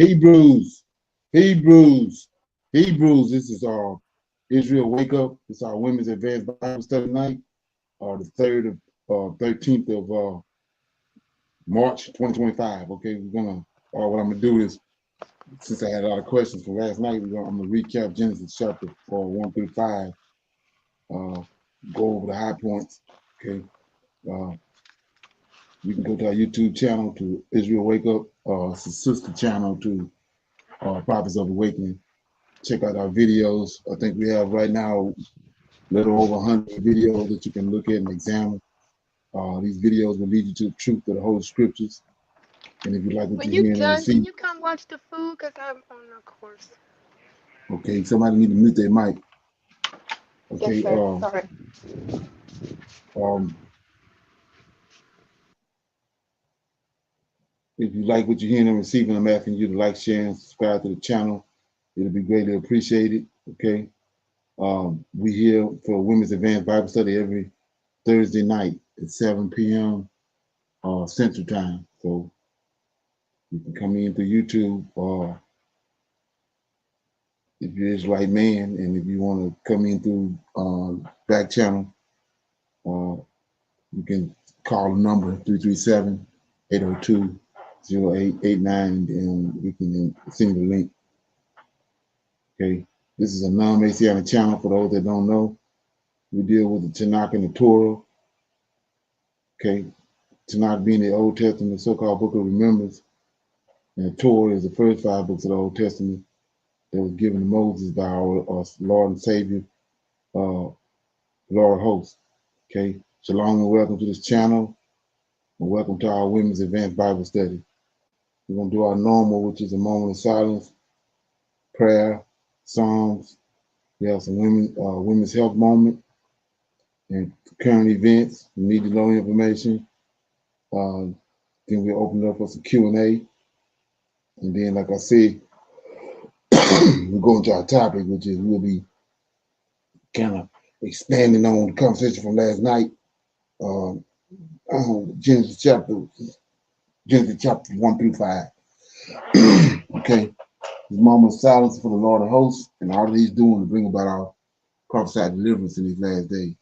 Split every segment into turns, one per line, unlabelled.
Hebrews, Hebrews, Hebrews. This is our Israel Wake Up. It's our Women's Advanced Bible Study night, the 13th of March 2025. Okay, what I'm gonna do is, since I had a lot of questions from last night, I'm gonna recap Genesis chapter 1 through 5, uh, go over the high points. Okay, uh, you can go to our YouTube channel to Israel Wake Up. It's a sister channel to Prophets of Awakening. Check out our videos. I think we have right now a little over 100 videos that you can look at and examine. These videos will lead you to the truth of the Holy Scriptures. And if you like what
When
you're
you
hearing and
done, can
see,
you come watch the food? Because I'm on a course.
okay, somebody need to mute their mic.
Yes,
Okay,
sir. Sorry.
um, if you like what you're hearing and receiving, I'm asking you to like, share, and subscribe to the channel. It'll be greatly appreciated. Okay, we here for Women's Advanced Bible Study every Thursday night at 7 p.m. Central Time. So you can come in through YouTube, or if you're Israelite man, and if you want to come in through back channel, uh, you can call the number 337-802-0889, and we can send you the link. Okay, this is a non-Messianic channel. For those that don't know, we deal with the Tanakh and the Torah. Okay, Tanakh being the Old Testament, so-called Book of Remembrance, and the Torah is the first 5 books of the Old Testament that was given to Moses by our Lord and Savior, Lord of Hosts. Okay, shalom and welcome to this channel, and welcome to our Women's Advanced Bible Study. We're going to do our normal, which is a moment of silence, prayer, songs. We have some women's health moment and current events, need to know information. Then we'll open it up for some Q&A. And then, like I said, we're going to our topic, which is we'll be kind of expanding on the conversation from last night. Um, Genesis chapter 1 through 5. Okay. This moment of silence for the Lord of hosts and all that he's doing to bring about our prophesied deliverance in these last days.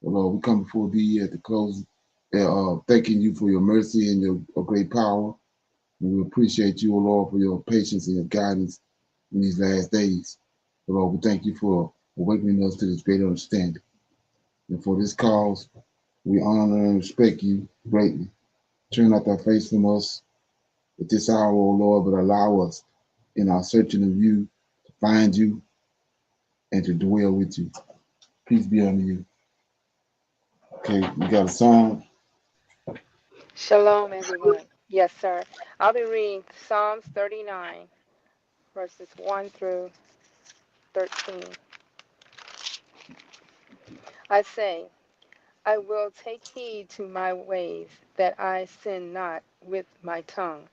Well, Lord, we come before thee at the close, thanking you for your mercy and your great power. And we appreciate you, O Lord, for your patience and your guidance in these last days. Lord, we thank you for awakening us to this great understanding. And for this cause, we honor and respect you greatly. Turn not thy face from us at this hour, O Lord, but allow us in our searching of you to find you and to dwell with you. Peace be unto you. Okay, we got a song.
Shalom, everyone. Yes, sir. I'll be reading Psalms 39, verses 1 through 13. I say, I will take heed to my ways, that I sin not with my tongue.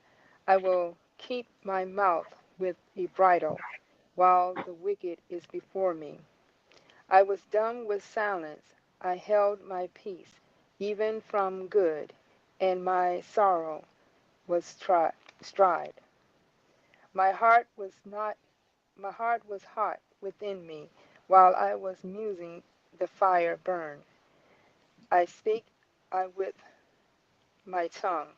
I will keep my mouth with a bridle, while the wicked is before me. I was dumb with silence. I held my peace, even from good, and my sorrow was tried. My heart was not my heart was hot within me, while I was musing the fire burned. I speak I with my tongue.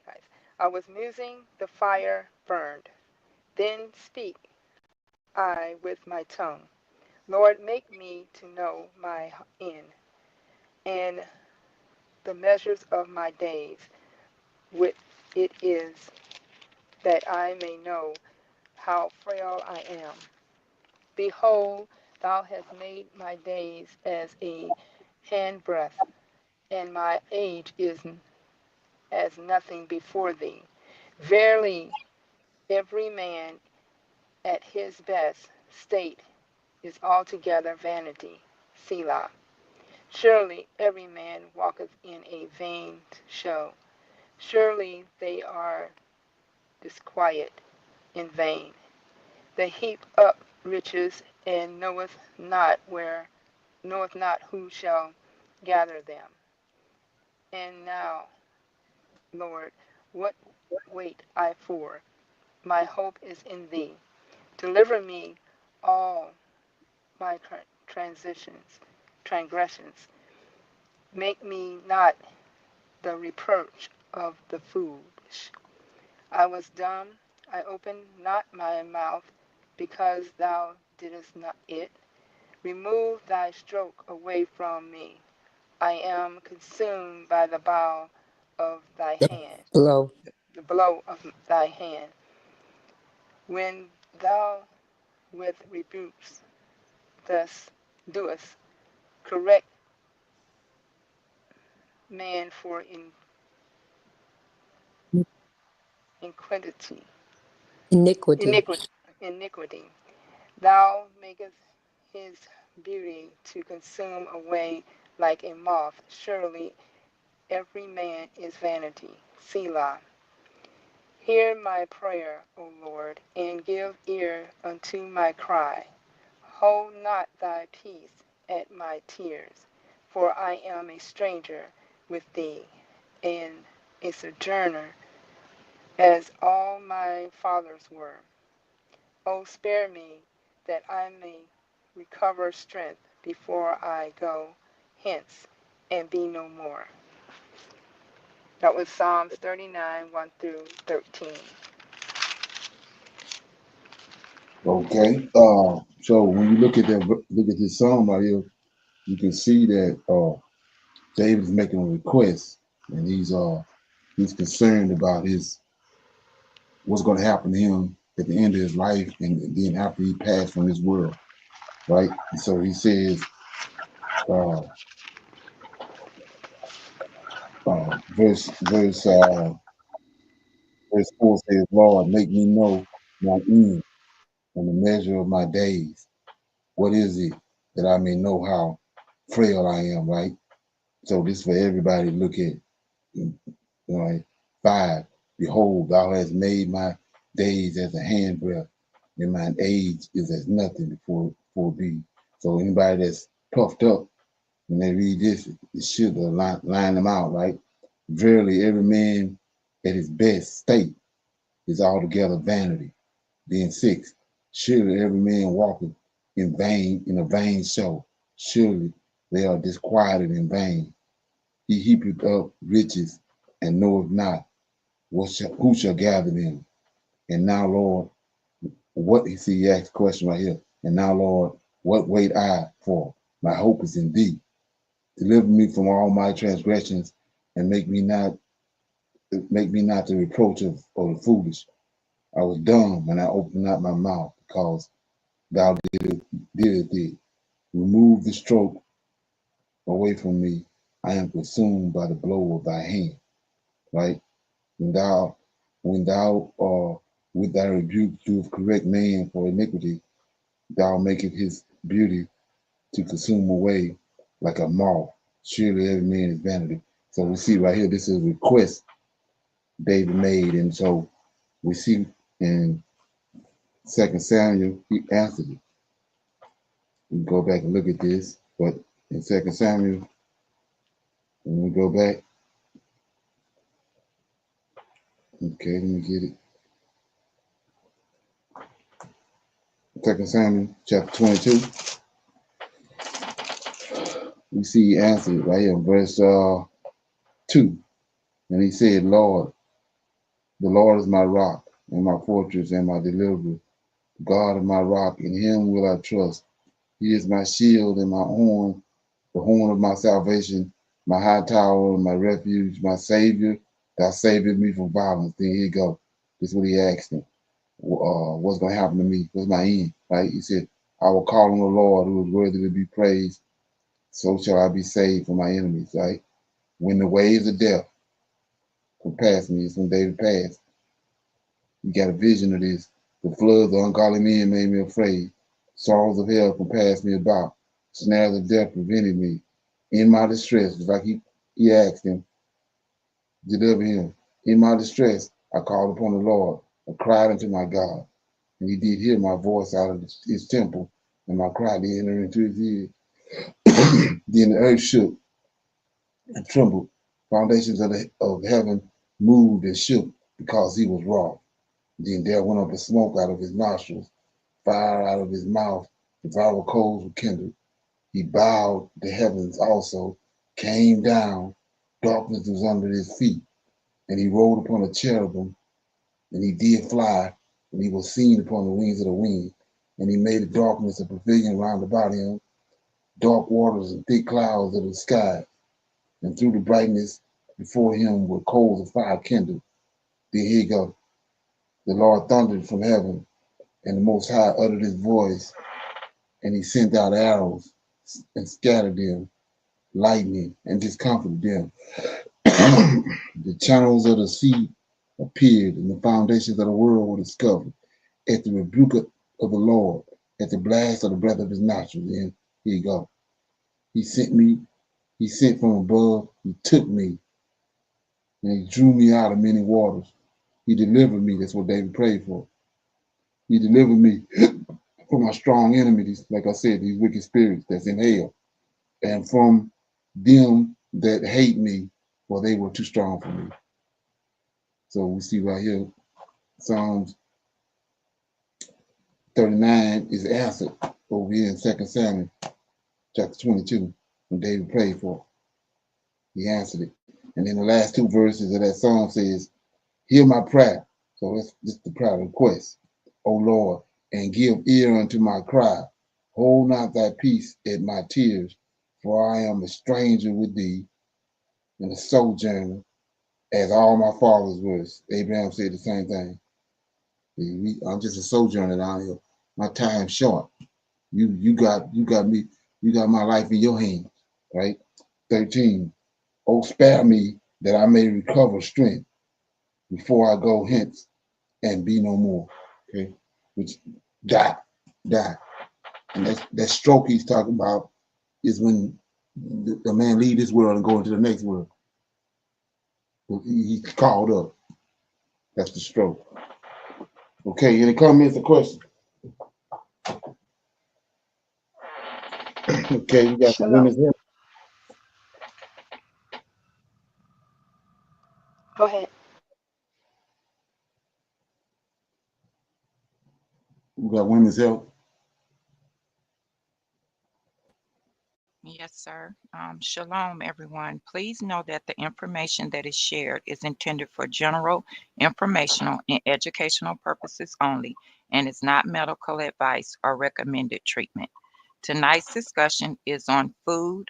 Guys. I was musing the fire burned. Then speak I with my tongue. Lord, make me to know my end, and the measures of my days, which it is, that I may know how frail I am. Behold, thou hast made my days as a handbreadth, and my age is as nothing before thee. Verily, every man at his best state is altogether vanity. Selah. Surely every man walketh in a vain show. Surely they are disquiet in vain. They heap up riches and knoweth not who shall gather them. And now, Lord, What wait I for? My hope is in thee. Deliver me all my transgressions. Make me not the reproach of the foolish. I was dumb, I opened not my mouth, because thou didst not it. Remove thy stroke away from me. I am consumed by the bow of thy
The
hand,
blow.
the blow of thy hand. When thou with rebukes thus doest correct man for iniquity,
Iniquity.
iniquity, iniquity, thou makest his beauty to consume away like a moth. Surely every man is vanity. Selah. Hear my prayer, O Lord, and give ear unto my cry. Hold not thy peace at my tears, for I am a stranger with thee, and a sojourner, as all my fathers were. O spare me, that I may recover strength before I go hence and be no more. That was Psalms 39, 1 through 13.
Okay. So when you look at this psalm right here, you can see that David's making a request, and he's concerned about what's going to happen to him at the end of his life, and then after he passed from this world, right? And so he says, uh, verse 4 says, "Lord, make me know my end and the measure of my days. What is it that I may know how frail I am?" Right. So this is for everybody to look at. Right. 5. Behold, thou hast made my days as a handbreadth, and mine age is as nothing before thee. So anybody that's puffed up, when they read this, it should line them out, right? Verily, every man at his best state is altogether vanity. Then 6, surely every man walketh in vain, in a vain show. Surely they are disquieted in vain. He heapeth up riches and knoweth not who shall gather them. And now, Lord, what he see, he asked a question right here. And now, Lord, what wait I for? My hope is in thee. Deliver me from all my transgressions, and make me not the reproach of the foolish. I was dumb when I opened not my mouth, because thou didst it. Remove the stroke away from me. I am consumed by the blow of thy hand. Right? When thou with thy rebuke doeth correct man for iniquity, thou makest his beauty to consume away like a moth. Surely every man is vanity. So we see right here, this is a request David made. And so we see in 2 Samuel, he answered it. We can go back and look at this, but in 2 Samuel, when we go back, okay, let me get it. 2 Samuel chapter 22, we see he answered it right here in verse 2. And he said, Lord, the Lord is my rock and my fortress and my deliverer, God of my rock, in him will I trust. He is my shield and my horn, the horn of my salvation, my high tower and my refuge, my savior. Thou savest me from violence. Then here you go. This is what he asked him. What's going to happen to me? What's my end? Right? He said, I will call on the Lord who is worthy to be praised. So shall I be saved from my enemies. Right? When the waves of death compass me, it's when David passed. You got a vision of this. The floods of ungodly men made me afraid. Sorrows of hell compassed me about. Snares of death prevented me. In my distress, just like he asked him, deliver him. In my distress, I called upon the Lord. I cried unto my God. And he did hear my voice out of his temple, and my cry did enter into his ear. Then the earth shook and trembled. Foundations of heaven moved and shook because he was wroth. Then there went up a smoke out of his nostrils, fire out of his mouth, the viral coals were kindled. He bowed the heavens also, came down, darkness was under his feet, and he rode upon a cherubim, and he did fly, and he was seen upon the wings of the wind, and he made a darkness a pavilion round about him, dark waters and thick clouds of the sky, and through the brightness before him were coals of fire kindled. Then here you go. The Lord thundered from heaven, and the Most High uttered his voice, and he sent out arrows and scattered them, lightning, and discomfited them. The channels of the sea appeared, and the foundations of the world were discovered at the rebuke of the Lord, at the blast of the breath of his nostrils. And here you go. He sent me, he sent from above, he took me, and he drew me out of many waters. He delivered me. That's what David prayed for. He delivered me from my strong enemies, like I said, these wicked spirits that's in hell, and from them that hate me, for they were too strong for me. So we see right here, Psalms 39 is answered over here in 2 Samuel chapter 22, when David prayed for it. He answered it. And then the last two verses of that psalm says, hear my prayer. So that's just the prayer request. O Lord, and give ear unto my cry. Hold not thy peace at my tears, for I am a stranger with thee and a sojourner, as all my fathers was. Abraham said the same thing. I'm just a sojourner down here. My time's short. You got me, you got my life in your hands, right? 13. Oh, spare me that I may recover strength before I go hence and be no more. Okay, which die. And that stroke he's talking about is when the man leave this world and go into the next world. He's called up. That's the stroke. Okay, any comments or questions? Okay, we got the
Shalom.
women's health.
Go ahead.
We got women's health.
Yes, sir. Shalom, everyone. Please know that the information that is shared is intended for general, informational, and educational purposes only, and is not medical advice or recommended treatment. Tonight's discussion is on food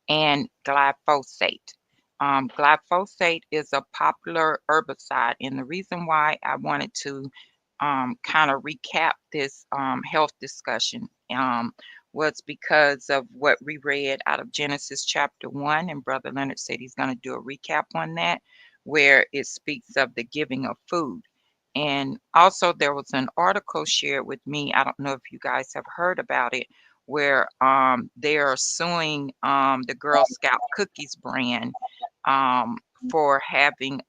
and glyphosate. Glyphosate is a popular herbicide, and the reason why I wanted to kind of recap this health discussion was because of what we read out of Genesis chapter 1, and Brother Leonard said he's going to do a recap on that, where it speaks of the giving of food. And also, there was an article shared with me. I don't know if you guys have heard about it, where they are suing the Girl Scout Cookies brand for having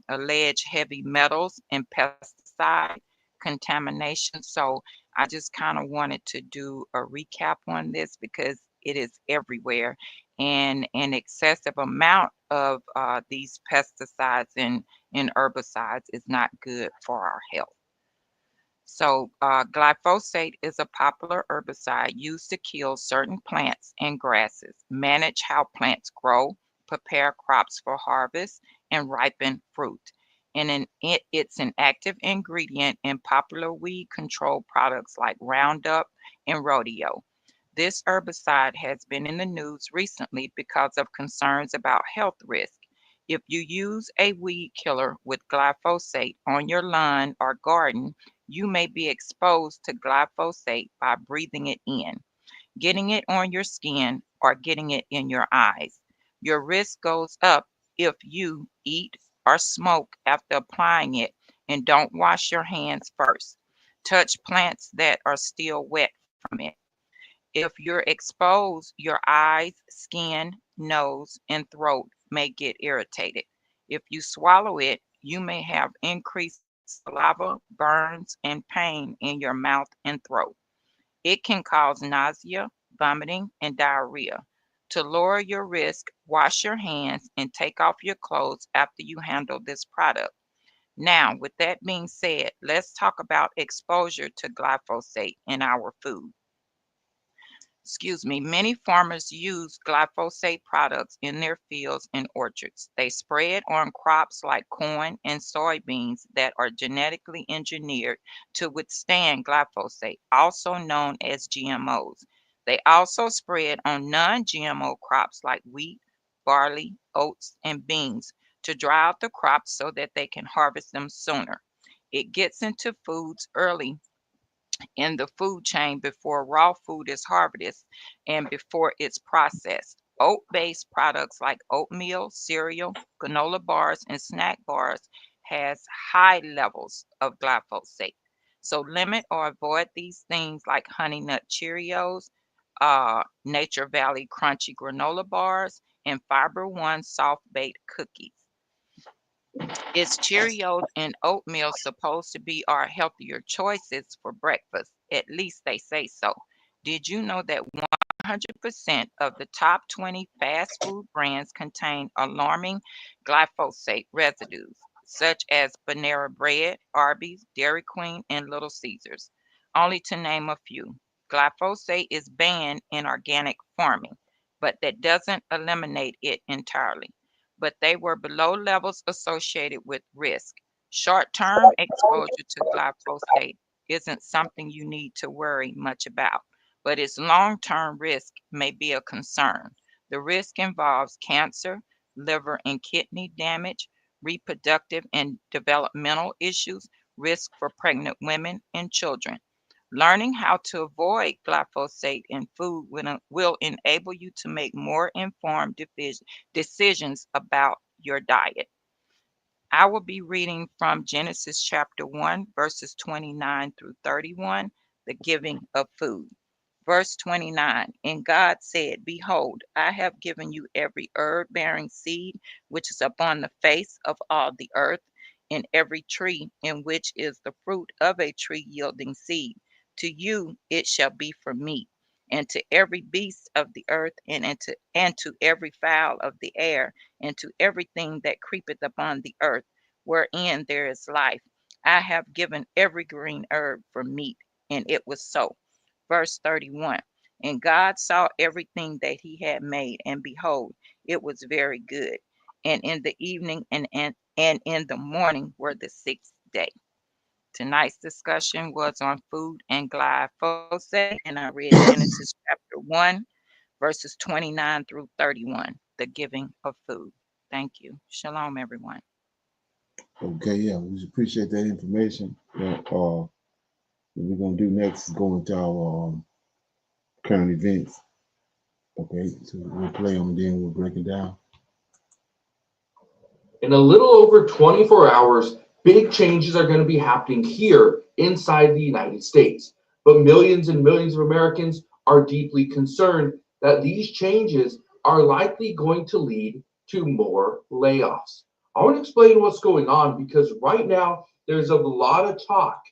alleged heavy metals and pesticide contamination. So I just kind of wanted to do a recap on this because it is everywhere, and an excessive amount of these pesticides and herbicides is not good for our health. So glyphosate is a popular herbicide used to kill certain plants and grasses, manage how plants grow, prepare crops for harvest, and ripen fruit. And it's an active ingredient in popular weed control products like Roundup and Rodeo. This herbicide has been in the news recently because of concerns about health risk. If you use a weed killer with glyphosate on your lawn or garden, you may be exposed to glyphosate by breathing it in, getting it on your skin, or getting it in your eyes. Your risk goes up if you eat or smoke after applying it and don't wash your hands first. Touch plants that are still wet from it. If you're exposed, your eyes, skin, nose, and throat may get irritated. If you swallow it, you may have increased saliva, burns, and pain in your mouth and throat. It can cause nausea, vomiting, and diarrhea. To lower your risk, Wash your hands and take off your clothes after you handle this product. Now, with that being said, let's talk about exposure to glyphosate in our food. Many farmers use glyphosate products in their fields and orchards. They spray it on crops like corn and soybeans that are genetically engineered to withstand glyphosate, also known as GMOs. They also spray it on non-GMO crops like wheat, barley, oats, and beans to dry out the crops so that they can harvest them sooner. It gets into foods early in the food chain before raw food is harvested and before it's processed. Oat-based products like oatmeal, cereal, granola bars, and snack bars has high levels of glyphosate. So limit or avoid these things like Honey Nut Cheerios, Nature Valley Crunchy Granola Bars, and Fiber One soft baked cookies. Is Cheerios and oatmeal supposed to be our healthier choices for breakfast? At least they say so. Did you know that 100% of the top 20 fast food brands contain alarming glyphosate residues, such as Panera Bread, Arby's, Dairy Queen, and Little Caesars? Only to name a few. Glyphosate is banned in organic farming, but that doesn't eliminate it entirely. But they were below levels associated with risk. Short-term exposure to glyphosate isn't something you need to worry much about, but its long-term risk may be a concern. The risk involves cancer, liver and kidney damage, reproductive and developmental issues, risk for pregnant women and children. Learning how to avoid glyphosate in food will enable you to make more informed decisions about your diet. I will be reading from Genesis chapter 1, verses 29 through 31, the giving of food. Verse 29, and God said, Behold, I have given you every herb bearing seed which is upon the face of all the earth, and every tree in which is the fruit of a tree yielding seed. To you it shall be for meat, and to every beast of the earth, and to every fowl of the air, and to everything that creepeth upon the earth, wherein there is life. I have given every green herb for meat, and it was so. Verse 31, and God saw everything that he had made, and behold, it was very good. And in the evening and in the morning were the sixth day. Tonight's discussion was on food and glyphosate, and I read Genesis chapter 1, verses 29 through 31, the giving of food. Thank you. Shalom, everyone.
Okay, yeah, we appreciate that information. What we're gonna do next is go into our current events. Okay, so we'll play them and then we'll break it down.
In a little over 24 hours, big changes are going to be happening here inside the United States. But millions and millions of Americans are deeply concerned that these changes are likely going to lead to more layoffs. I want to explain what's going on because right now there's a lot of talk,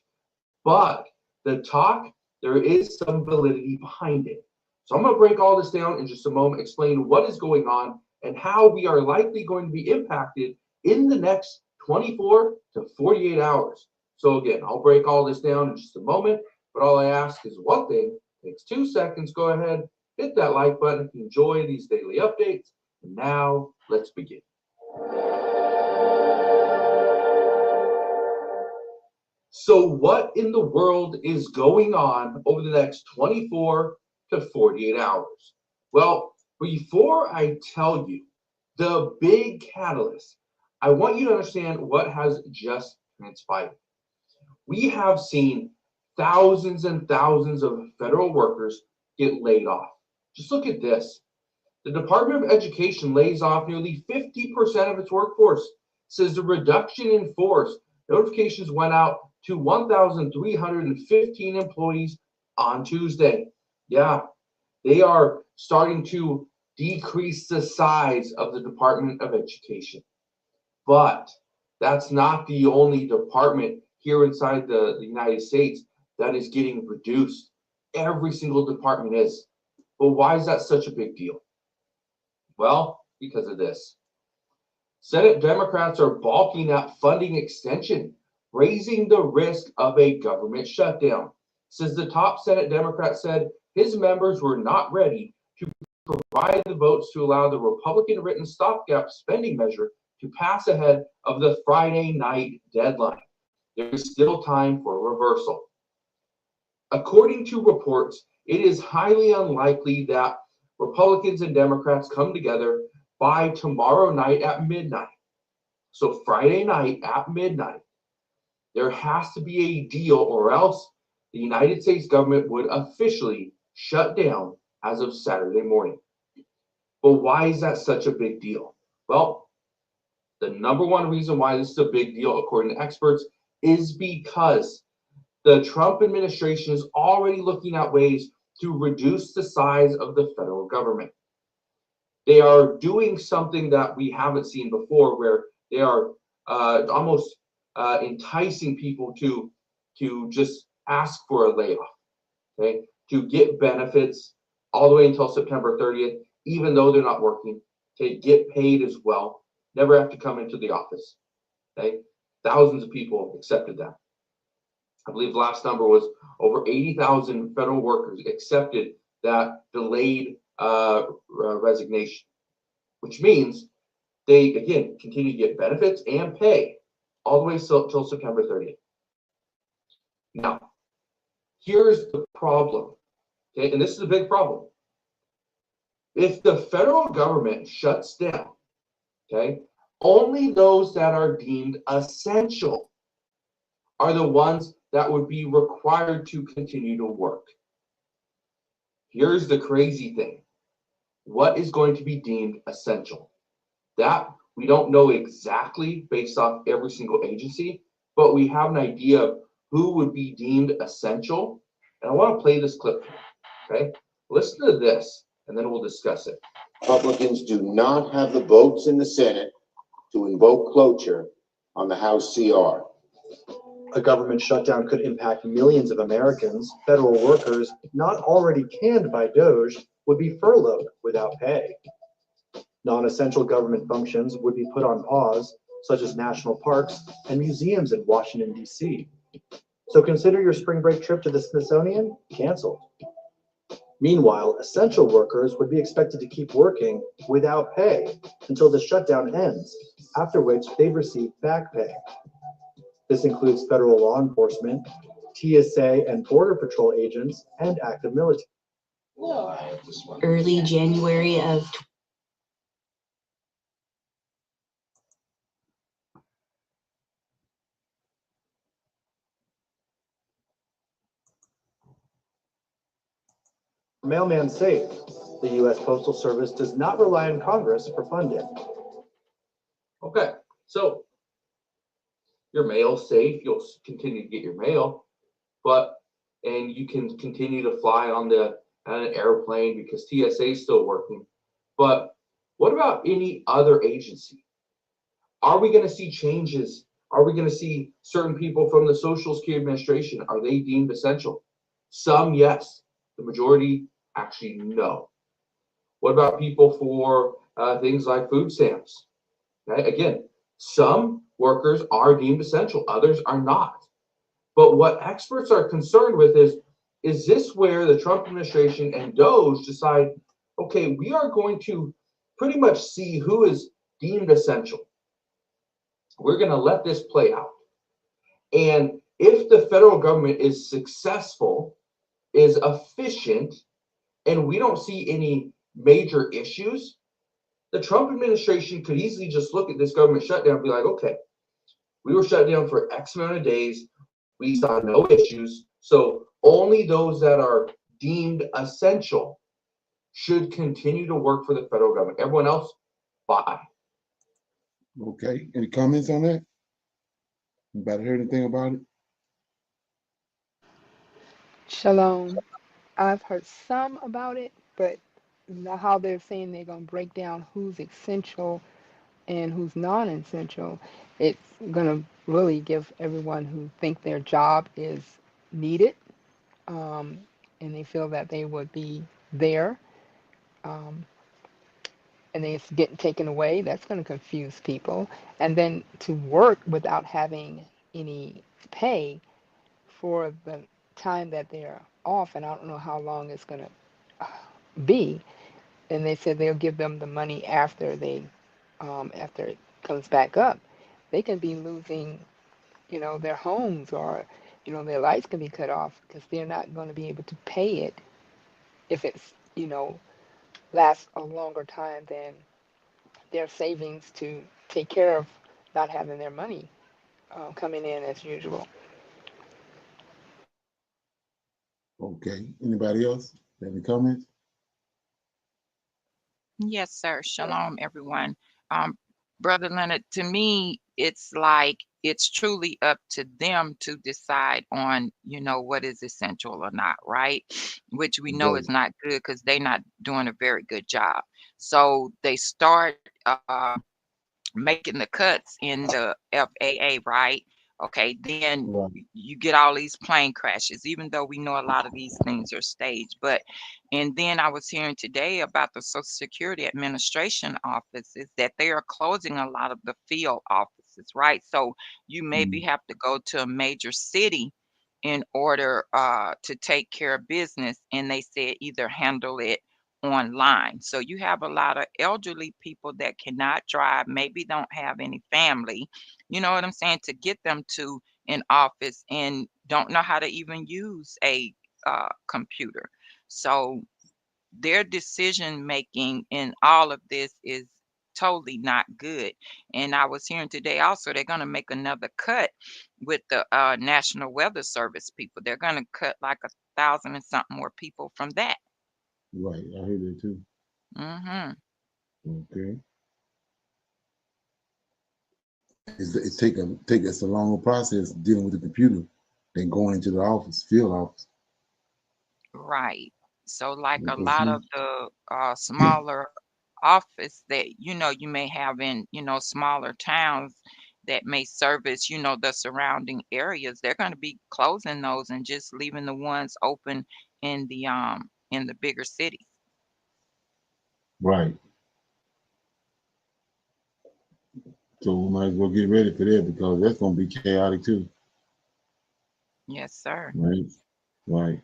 but the talk, there is some validity behind it. So I'm going to break all this down in just a moment, explain what is going on and how we are likely going to be impacted in the next 24 to 48 hours. So again, I'll break all this down in just a moment, but all I ask is one thing, takes 2 seconds, go ahead, hit that like button if you enjoy these daily updates. And now let's begin. So what in the world is going on over the next 24 to 48 hours? Well, before I tell you the big catalyst, I want you to understand what has just transpired. We have seen thousands and thousands of federal workers get laid off. Just look at this. The Department of Education lays off nearly 50% of its workforce. Says the reduction in force. Notifications went out to 1,315 employees on Tuesday. Yeah, they are starting to decrease the size of the Department of Education. But that's not the only department here inside the United States that is getting reduced. Every single department is. But why is that such a big deal? Well, because of this. Senate Democrats are balking at funding extension, raising the risk of a government shutdown. Since the top Senate Democrat said his members were not ready to provide the votes to allow the Republican-written stopgap spending measure to pass ahead of the Friday night deadline. There is still time for a reversal. According to reports, it is highly unlikely that Republicans and Democrats come together by tomorrow night at midnight. So Friday night at midnight, there has to be a deal, or else the United States government would officially shut down as of Saturday morning. But why is that such a big deal? Well, the number one reason why this is a big deal, according to experts, is because the Trump administration is already looking at ways to reduce the size of the federal government. They are doing something that we haven't seen before, where they are almost enticing people to just ask for a layoff, okay, to get benefits all the way until September 30th, even though they're not working, okay, get paid as well, never have to come into the office, okay. Thousands of people accepted that. I believe the last number was over 80,000 federal workers accepted that delayed resignation, which means they, again, continue to get benefits and pay all the way till September 30th. Now, here's the problem, okay, and this is a big problem. If the federal government shuts down, okay, only those that are deemed essential are the ones that would be required to continue to work. Here's the crazy thing. What is going to be deemed essential? That we don't know exactly based off every single agency, but we have an idea of who would be deemed essential. And I want to play this clip, okay? Listen to this, and then we'll discuss it.
Republicans do not have the votes in the Senate to invoke cloture on the House CR.
A government shutdown could impact millions of Americans. Federal workers not already canned by DOGE would be furloughed without pay. Non-essential government functions would be put on pause, such as national parks and museums in Washington, D.C. So consider your spring break trip to the Smithsonian canceled. Meanwhile, essential workers would be expected to keep working without pay until the shutdown ends, after which they'd receive back pay. This includes federal law enforcement, TSA and Border Patrol agents, and active military.
Early January of
Mailman safe. The U.S. Postal Service does not rely on Congress for funding.
Okay, so your mail's safe, you'll continue to get your mail, and you can continue to fly on an airplane because TSA is still working. But what about any other agency? Are we going to see changes? Are we going to see certain people from the Social Security Administration? Are they deemed essential? Some, yes. The majority, actually, no. What about people for things like food stamps? Okay? Again, some workers are deemed essential, others are not. But what experts are concerned with is this where the Trump administration and DOGE decide, okay, we are going to pretty much see who is deemed essential. We're going to let this play out. And if the federal government is successful, is efficient, and we don't see any major issues, the Trump administration could easily just look at this government shutdown and be like, okay, we were shut down for X amount of days. We saw no issues. So only those that are deemed essential should continue to work for the federal government. Everyone else, bye.
Okay, any comments on that? Anybody heard anything about it?
Shalom. I've heard some about it, but how they're saying they're going to break down who's essential and who's non-essential, it's going to really give everyone who think their job is needed, and they feel that they would be there, um, and then it's getting taken away. That's going to confuse people. And then to work without having any pay for the time that they're off, and I don't know how long it's going to be. And they said they'll give them the money after it comes back up. They can be losing, their homes, or, their lights can be cut off because they're not going to be able to pay it if it's, lasts a longer time than their savings to take care of not having their money coming in as usual.
Okay. Anybody else? Any comments?
Yes, sir. Shalom, everyone. Brother Leonard, to me, it's like it's truly up to them to decide on, what is essential or not, right? Which we know is not good because they're not doing a very good job. So they start making the cuts in the FAA, right? Okay, then
Right.
you get all these plane crashes, even though we know a lot of these things are staged. And then I was hearing today about the Social Security Administration offices that they are closing a lot of the field offices, right? So you maybe have to go to a major city in order to take care of business, and they said either handle it online. So you have a lot of elderly people that cannot drive, maybe don't have any family, you know what I'm saying, to get them to an office and don't know how to even use a computer. So their decision making in all of this is totally not good. And I was hearing today also they're going to make another cut with the National Weather Service people. They're going to cut like 1,000 and something more people from that.
Right. I heard that too.
Mm-hmm.
Okay. It take us a longer process dealing with the computer than going into the office, field office.
Right. So like a
Because
lot of the smaller office that, you may have in, smaller towns that may service, the surrounding areas, they're going to be closing those and just leaving the ones open in the bigger cities.
right. So we might as well get ready for that because that's gonna be chaotic too.
Yes, sir.
Right. Right.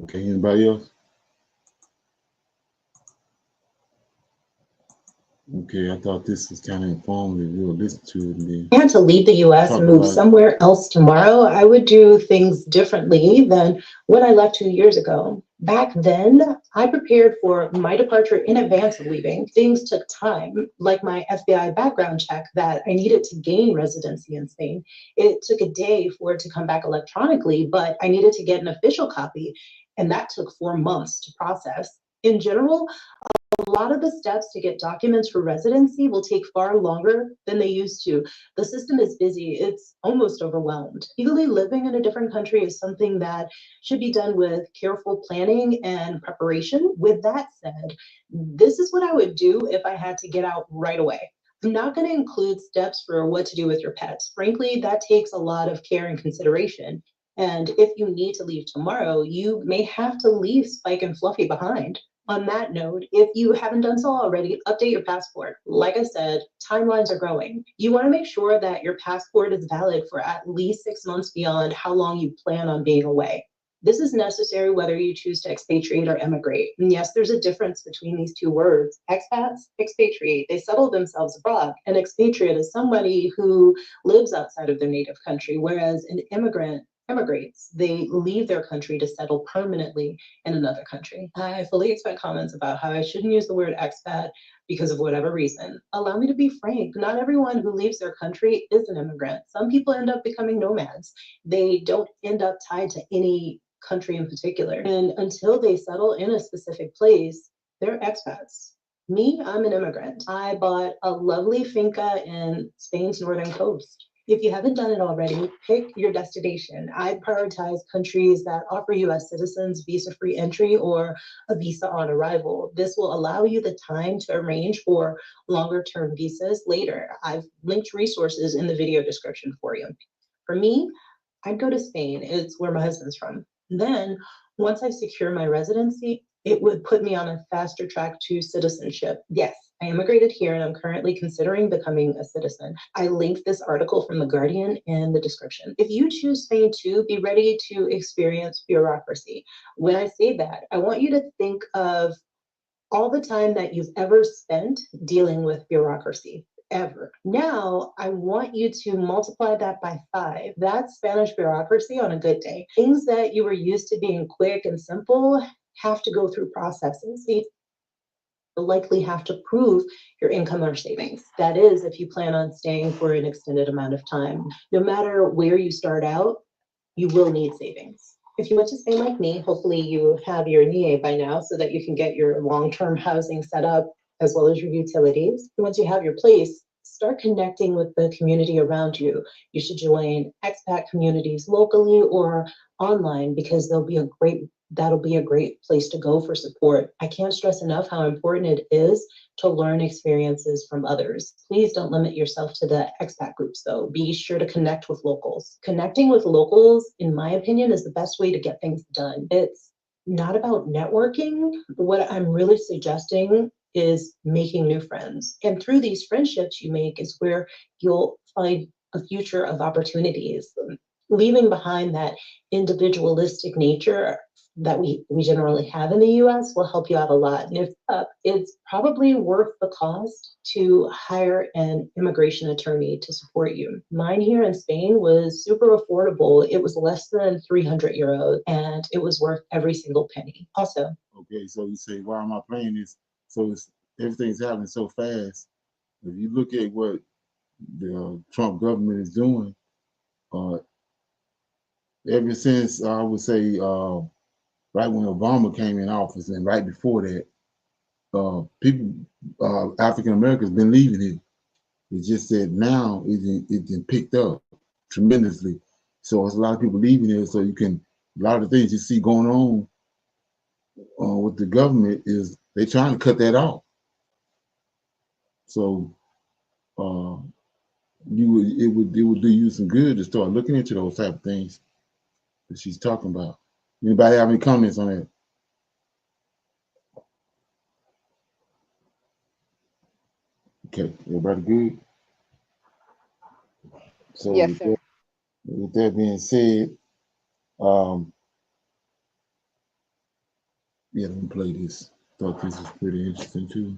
Okay. Anybody else? Okay, I thought this was kind of informative. We'll listen to it and then
I had to leave the US and move somewhere else tomorrow, I would do things differently than when I left 2 years ago. Back then, I prepared for my departure in advance of leaving. Things took time, like my FBI background check that I needed to gain residency in Spain. It took a day for it to come back electronically, but I needed to get an official copy, and that took 4 months to process. In general, a lot of the steps to get documents for residency will take far longer than they used to. The system is busy, it's almost overwhelmed. Legally living in a different country is something that should be done with careful planning and preparation. With that said, this is what I would do if I had to get out right away. I'm not going to include steps for what to do with your pets. Frankly, that takes a lot of care and consideration. And if you need to leave tomorrow, you may have to leave Spike and Fluffy behind. On that note, if you haven't done so already, update your passport. Like I said, timelines are growing. You want to make sure that your passport is valid for at least 6 months beyond how long you plan on being away. This is necessary whether you choose to expatriate or emigrate. And yes, there's a difference between these two words. Expats, expatriate, they settle themselves abroad. An expatriate is somebody who lives outside of their native country, whereas an immigrant emigrates. They leave their country to settle permanently in another country. I fully expect comments about how I shouldn't use the word expat because of whatever reason. Allow me to be frank, not everyone who leaves their country is an immigrant. Some people end up becoming nomads. They don't end up tied to any country in particular. And until they settle in a specific place, they're expats. Me, I'm an immigrant. I bought a lovely finca in Spain's northern coast. If you haven't done it already, pick your destination. I'd prioritize countries that offer US citizens visa-free entry or a visa on arrival. This will allow you the time to arrange for longer-term visas later. I've linked resources in the video description for you. For me, I'd go to Spain. It's where my husband's from. Then, once I secure my residency, It would put me on a faster track to citizenship. Yes, I immigrated here and I'm currently considering becoming a citizen. I linked this article from The Guardian in the description. If you choose Spain too, be ready to experience bureaucracy. When I say that, I want you to think of all the time that you've ever spent dealing with bureaucracy. Ever. Now, I want you to multiply that by 5. That's Spanish bureaucracy on a good day. Things that you were used to being quick and simple have to go through processes. You'll likely have to prove your income or savings. That is, if you plan on staying for an extended amount of time. No matter where you start out, you will need savings. If you went to Spain like me, hopefully you have your NIE by now so that you can get your long-term housing set up as well as your utilities. And once you have your place, start connecting with the community around you. You should join expat communities locally or online because that'll be a great place to go for support. I can't stress enough how important it is to learn experiences from others. Please don't limit yourself to the expat groups though. Be sure to connect with locals. Connecting with locals, in my opinion, is the best way to get things done. It's not about networking. What I'm really suggesting is making new friends. And through these friendships you make is where you'll find a future of opportunities. Leaving behind that individualistic nature that we generally have in the US will help you out a lot. And if it's probably worth the cost to hire an immigration attorney to support you. Mine here in Spain was super affordable. It was less than 300 euros and it was worth every single penny. Also.
Okay, so you say, why am I playing this? So everything's happening so fast. If you look at what the Trump government is doing, ever since I would say right when Obama came in office and right before that, people, African Americans, been leaving it. It's just that now it's been picked up tremendously. So it's a lot of people leaving it. So a lot of things you see going on with the government is they're trying to cut that off. So it would do you some good to start looking into those type of things that she's talking about. Anybody have any comments on that? Okay, everybody good? So
Yes, sir.
with that being said, yeah, let me play this. Thought this was pretty interesting too.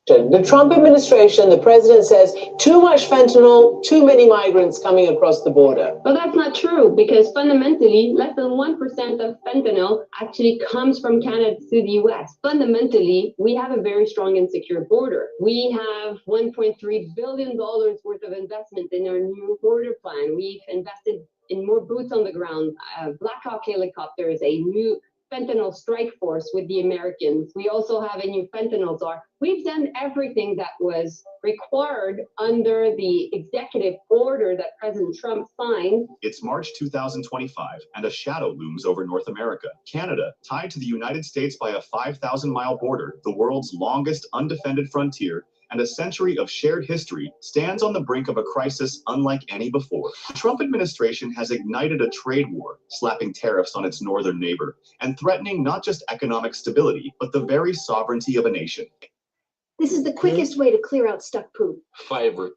The Trump administration, the president says, too much fentanyl, too many migrants coming across the border.
But that's not true because fundamentally, less than 1% of fentanyl actually comes from Canada to the US. Fundamentally, we have a very strong and secure border. We have $1.3 billion worth of investment in our new border plan. We've invested in more boots on the ground, Black Hawk helicopters, a new fentanyl strike force with the Americans. We also have a new fentanyl czar. We've done everything that was required under the executive order that President Trump signed.
It's March 2025, and a shadow looms over North America. Canada, tied to the United States by a 5,000-mile border, the world's longest undefended frontier, and a century of shared history, stands on the brink of a crisis unlike any before. The Trump administration has ignited a trade war, slapping tariffs on its northern neighbor, and threatening not just economic stability, but the very sovereignty of a nation.
This is the quickest way to clear out stuck poop.
Fiber.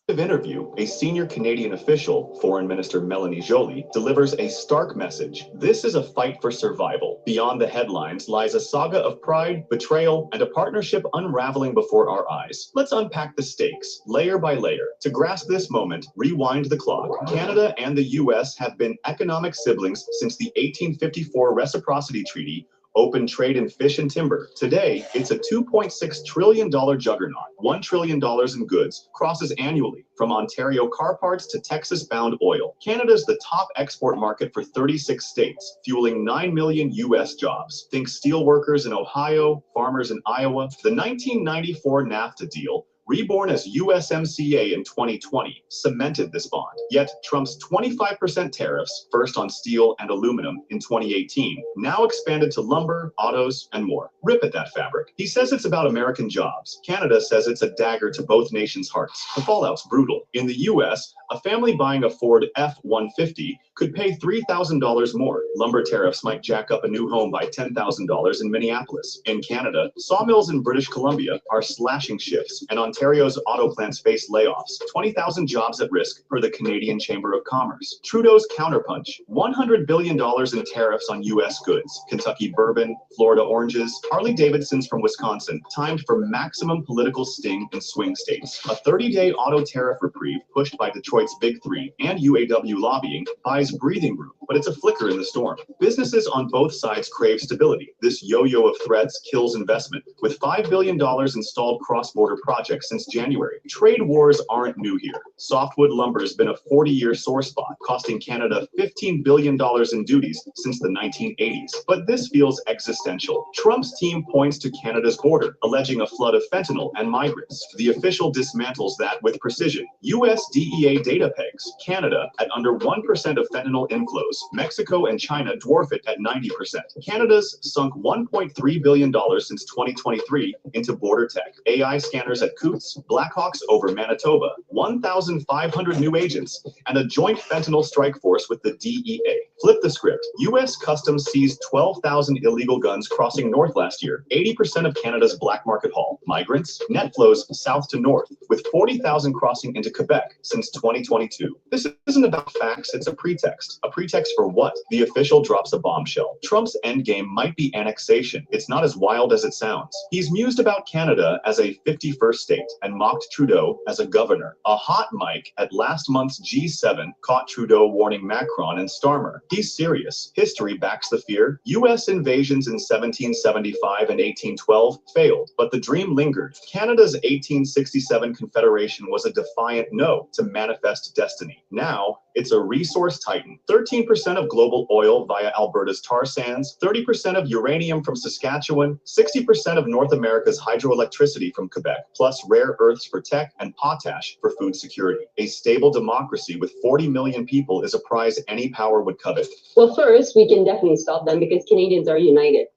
Interview, a senior Canadian official, Foreign Minister Melanie Joly, delivers a stark message. This is a fight for survival. Beyond the headlines lies a saga of pride, betrayal, and a partnership unraveling before our eyes. Let's unpack the stakes, layer by layer. To grasp this moment, rewind the clock. Canada and the US have been economic siblings since the 1854 Reciprocity Treaty, open trade in fish and timber. Today, it's a $2.6 trillion juggernaut. $1 trillion in goods crosses annually from Ontario car parts to Texas-bound oil. Canada's the top export market for 36 states, fueling 9 million US jobs. Think steel workers in Ohio, farmers in Iowa. The 1994 NAFTA deal reborn as USMCA in 2020, cemented this bond. Yet Trump's 25% tariffs, first on steel and aluminum in 2018, now expanded to lumber, autos, and more. Rip at that fabric. He says it's about American jobs. Canada says it's a dagger to both nations' hearts. The fallout's brutal. In the US, a family buying a Ford F-150 could pay $3,000 more. Lumber tariffs might jack up a new home by $10,000 in Minneapolis. In Canada, sawmills in British Columbia are slashing shifts, and Ontario's auto plants face layoffs. 20,000 jobs at risk per the Canadian Chamber of Commerce. Trudeau's counterpunch, $100 billion in tariffs on U.S. goods. Kentucky bourbon, Florida oranges, Harley-Davidsons from Wisconsin, timed for maximum political sting in swing states. A 30-day auto tariff reprieve pushed by Detroit's Big Three and UAW lobbying buys breathing room, but it's a flicker in the storm. Businesses on both sides crave stability. This yo-yo of threats kills investment, with $5 billion in stalled cross-border projects since January. Trade wars aren't new here. Softwood lumber has been a 40-year sore spot, costing Canada $15 billion in duties since the 1980s. But this feels existential. Trump's team points to Canada's border, alleging a flood of fentanyl and migrants. The official dismantles that with precision. U.S. DEA data pegs Canada at under 1% of fentanyl inflows. Mexico and China dwarf it at 90%. Canada's sunk $1.3 billion since 2023 into border tech. AI scanners at Coots, Blackhawks over Manitoba, 1,500 new agents, and a joint fentanyl strike force with the DEA. Flip the script. U.S. Customs seized 12,000 illegal guns crossing north last year, 80% of Canada's black market haul. Migrants, net flows south to north, with 40,000 crossing into Quebec since 2022. This isn't about facts, it's a pretext. A pretext for what? The official drops a bombshell. Trump's endgame might be annexation. It's not as wild as it sounds. He's mused about Canada as a 51st state and mocked Trudeau as a governor. A hot mic at last month's G7 caught Trudeau warning Macron and Starmer. He's serious. History backs the fear. U.S. invasions in 1775 and 1812 failed, but the dream lingered. Canada's 1867 Confederation was a defiant no to manifest destiny. Now, it's a resource titan. 13% of global oil via Alberta's tar sands, 30% of uranium from Saskatchewan, 60% of North America's hydroelectricity from Quebec, plus rare earths for tech and potash for food security. A stable democracy with 40 million people is a prize any power would covet.
Well, first, we can definitely stop them because Canadians are united.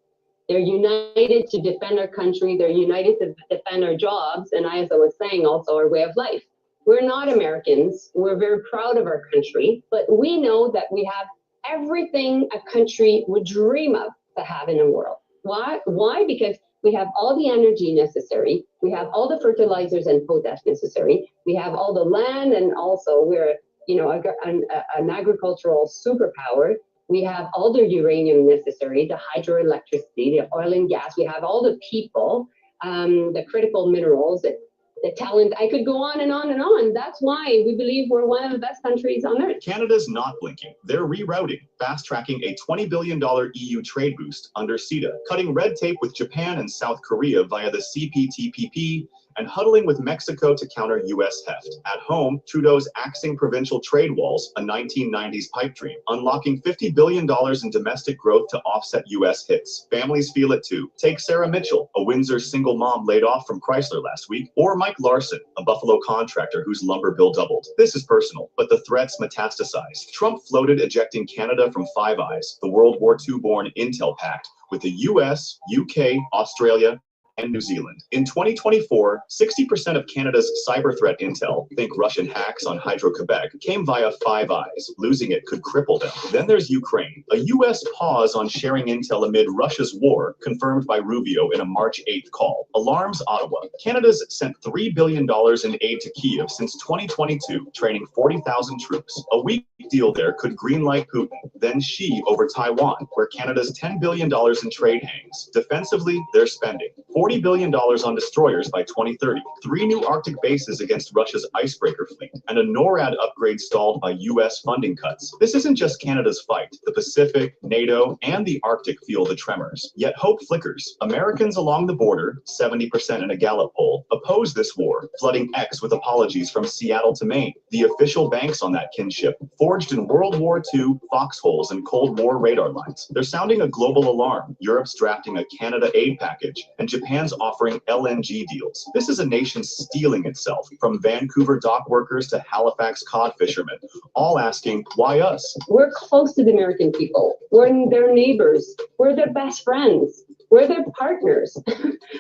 They're united to defend our country. They're united to defend our jobs. And as I was saying, also our way of life. We're not Americans. We're very proud of our country, but we know that we have everything a country would dream of to have in the world. Why? Because we have all the energy necessary. We have all the fertilizers and potash necessary. We have all the land, and also we're, an agricultural superpower. We have all the uranium necessary, the hydroelectricity, the oil and gas. We have all the people, the critical minerals, the talent. I could go on and on and on. That's why we believe we're one of the best countries on earth.
Canada's not blinking. They're rerouting, fast-tracking a $20 billion EU trade boost under CETA, cutting red tape with Japan and South Korea via the CPTPP, and huddling with Mexico to counter U.S. heft. At home, Trudeau's axing provincial trade walls, a 1990s pipe dream, unlocking $50 billion in domestic growth to offset U.S. hits. Families feel it too. Take Sarah Mitchell, a Windsor single mom laid off from Chrysler last week, or Mike Larson, a Buffalo contractor whose lumber bill doubled. This is personal, but the threats metastasized. Trump floated ejecting Canada from Five Eyes, the World War II-born Intel Pact, with the U.S., UK, Australia, and New Zealand. In 2024, 60% of Canada's cyber threat intel, think Russian hacks on Hydro-Quebec, came via Five Eyes. Losing it could cripple them. Then there's Ukraine. A U.S. pause on sharing intel amid Russia's war, confirmed by Rubio in a March 8th call. Alarms Ottawa. Canada's sent $3 billion in aid to Kyiv since 2022, training 40,000 troops. A weak deal there could greenlight Putin, then Xi over Taiwan, where Canada's $10 billion in trade hangs. Defensively, they're spending $40 billion on destroyers by 2030, 3 new Arctic bases against Russia's icebreaker fleet, and a NORAD upgrade stalled by U.S. funding cuts. This isn't just Canada's fight. The Pacific, NATO, and the Arctic feel the tremors. Yet hope flickers. Americans along the border, 70% in a Gallup poll, oppose this war, flooding X with apologies from Seattle to Maine. The official banks on that kinship, forged in World War II foxholes and Cold War radar lines. They're sounding a global alarm. Europe's drafting a Canada aid package, and Japan Japan's offering LNG deals. This is a nation stealing itself, from Vancouver dock workers to Halifax cod fishermen, all asking, why us?
We're close to the American people. We're their neighbors. We're their best friends. We're their partners.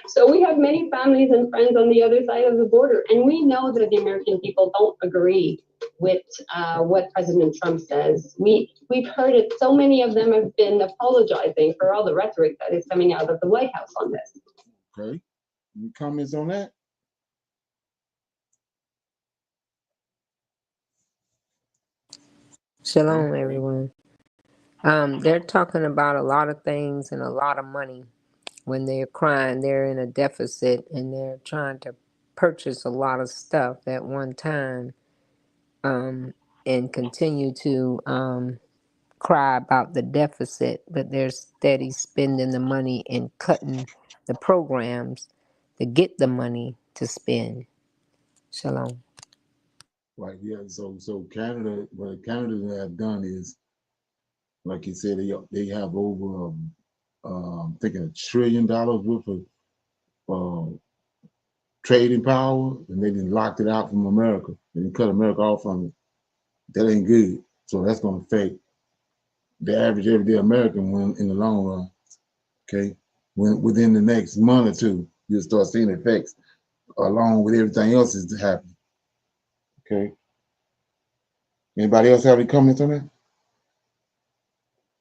So we have many families and friends on the other side of the border. And we know that the American people don't agree with what President Trump says. We've heard it. So many of them have been apologizing for all the rhetoric that is coming out of the White House on this.
Okay. Any comments on that?
Shalom, everyone. They're talking about a lot of things and a lot of money. When they're crying, they're in a deficit and they're trying to purchase a lot of stuff at one time, and continue to cry about the deficit, but they're steady spending the money and cutting the programs to get the money to spend. Shalom.
Right, yeah. So Canada, what Canada have done is, like you said, they have over thinking $1 trillion worth of trading power, and they then locked it out from America. They didn't cut America off from it. That ain't good. So that's going to affect the average everyday American in the long run. Okay, within the next month or two, you'll start seeing effects along with everything else that's happening. Okay. Anybody else have any comments on that?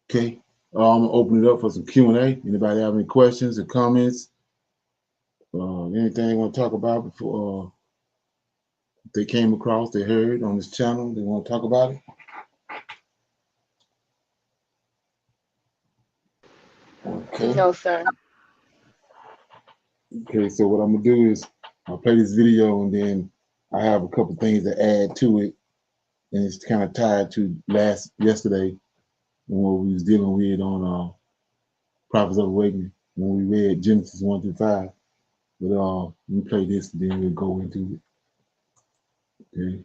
Okay. I'm gonna open it up for some Q&A. Anybody have any questions or comments? Anything they want to talk about before they came across, they heard on this channel, they want to talk about it? Okay.
No, sir.
Okay, so what I'm gonna do is I'll play this video and then I have a couple things to add to it, and it's kind of tied to yesterday when we was dealing with on Prophets of Awakening when we read Genesis 1 through 5. But let me play this and then we'll go into it. Okay.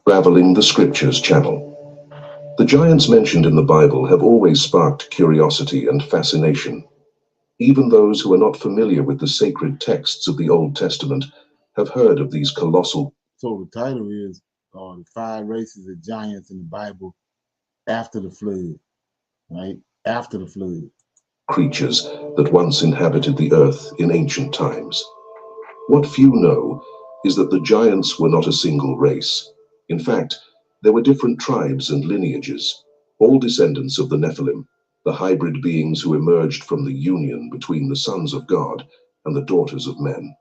Traveling the Scriptures channel. The giants mentioned in the Bible have always sparked curiosity and fascination. Even those who are not familiar with the sacred texts of the Old Testament have heard of these colossal.
So the title is the 5 races of giants in the Bible after the flood, right? After the flood.
Creatures that once inhabited the earth in ancient times. What few know is that the giants were not a single race. In fact, there were different tribes and lineages, all descendants of the Nephilim, the hybrid beings who emerged from the union between the sons of God and the daughters of men.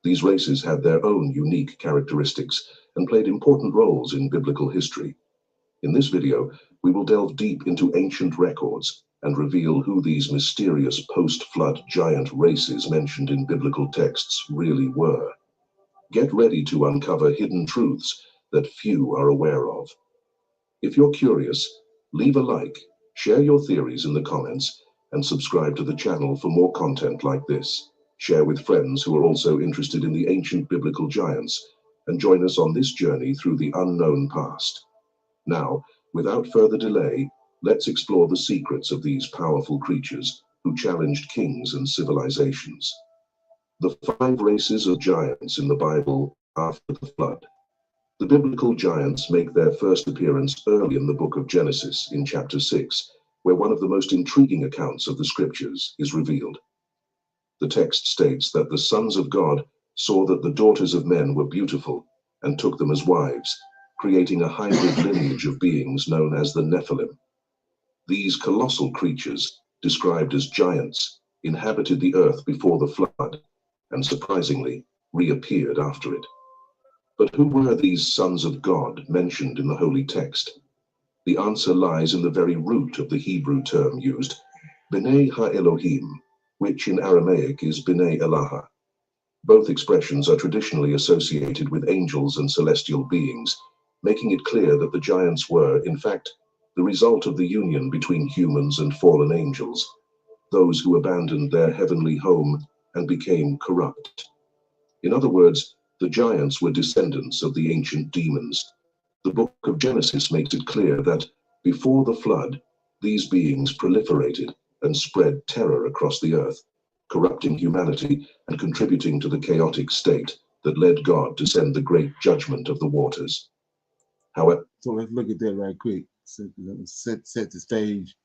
These races had their own unique characteristics and played important roles in biblical history. In this video, we will delve deep into ancient records and reveal who these mysterious post-flood giant races mentioned in biblical texts really were. Get ready to uncover hidden truths that few are aware of. If you're curious, leave a like, share your theories in the comments, and subscribe to the channel for more content like this. Share with friends who are also interested in the ancient biblical giants, and join us on this journey through the unknown past. Now, without further delay, let's explore the secrets of these powerful creatures who challenged kings and civilizations. The 5 races of giants in the Bible after the flood. The biblical giants make their first appearance early in the book of Genesis in chapter 6, where one of the most intriguing accounts of the scriptures is revealed. The text states that the sons of God saw that the daughters of men were beautiful and took them as wives, creating a hybrid lineage of beings known as the Nephilim. These colossal creatures, described as giants, inhabited the earth before the flood and, surprisingly, reappeared after it. But who were these sons of God mentioned in the holy text? The answer lies in the very root of the Hebrew term used, B'nai Ha-Elohim, which in Aramaic is B'nai Elaha. Both expressions are traditionally associated with angels and celestial beings, making it clear that the giants were, in fact, the result of the union between humans and fallen angels, those who abandoned their heavenly home and became corrupt. In other words, The giants were descendants of the ancient demons. The book of Genesis makes it clear that before the flood, these beings proliferated and spread terror across the earth, corrupting humanity and contributing to the chaotic state that led God to send the great judgment of the waters. However,
so let's look at that right quick. Set the stage.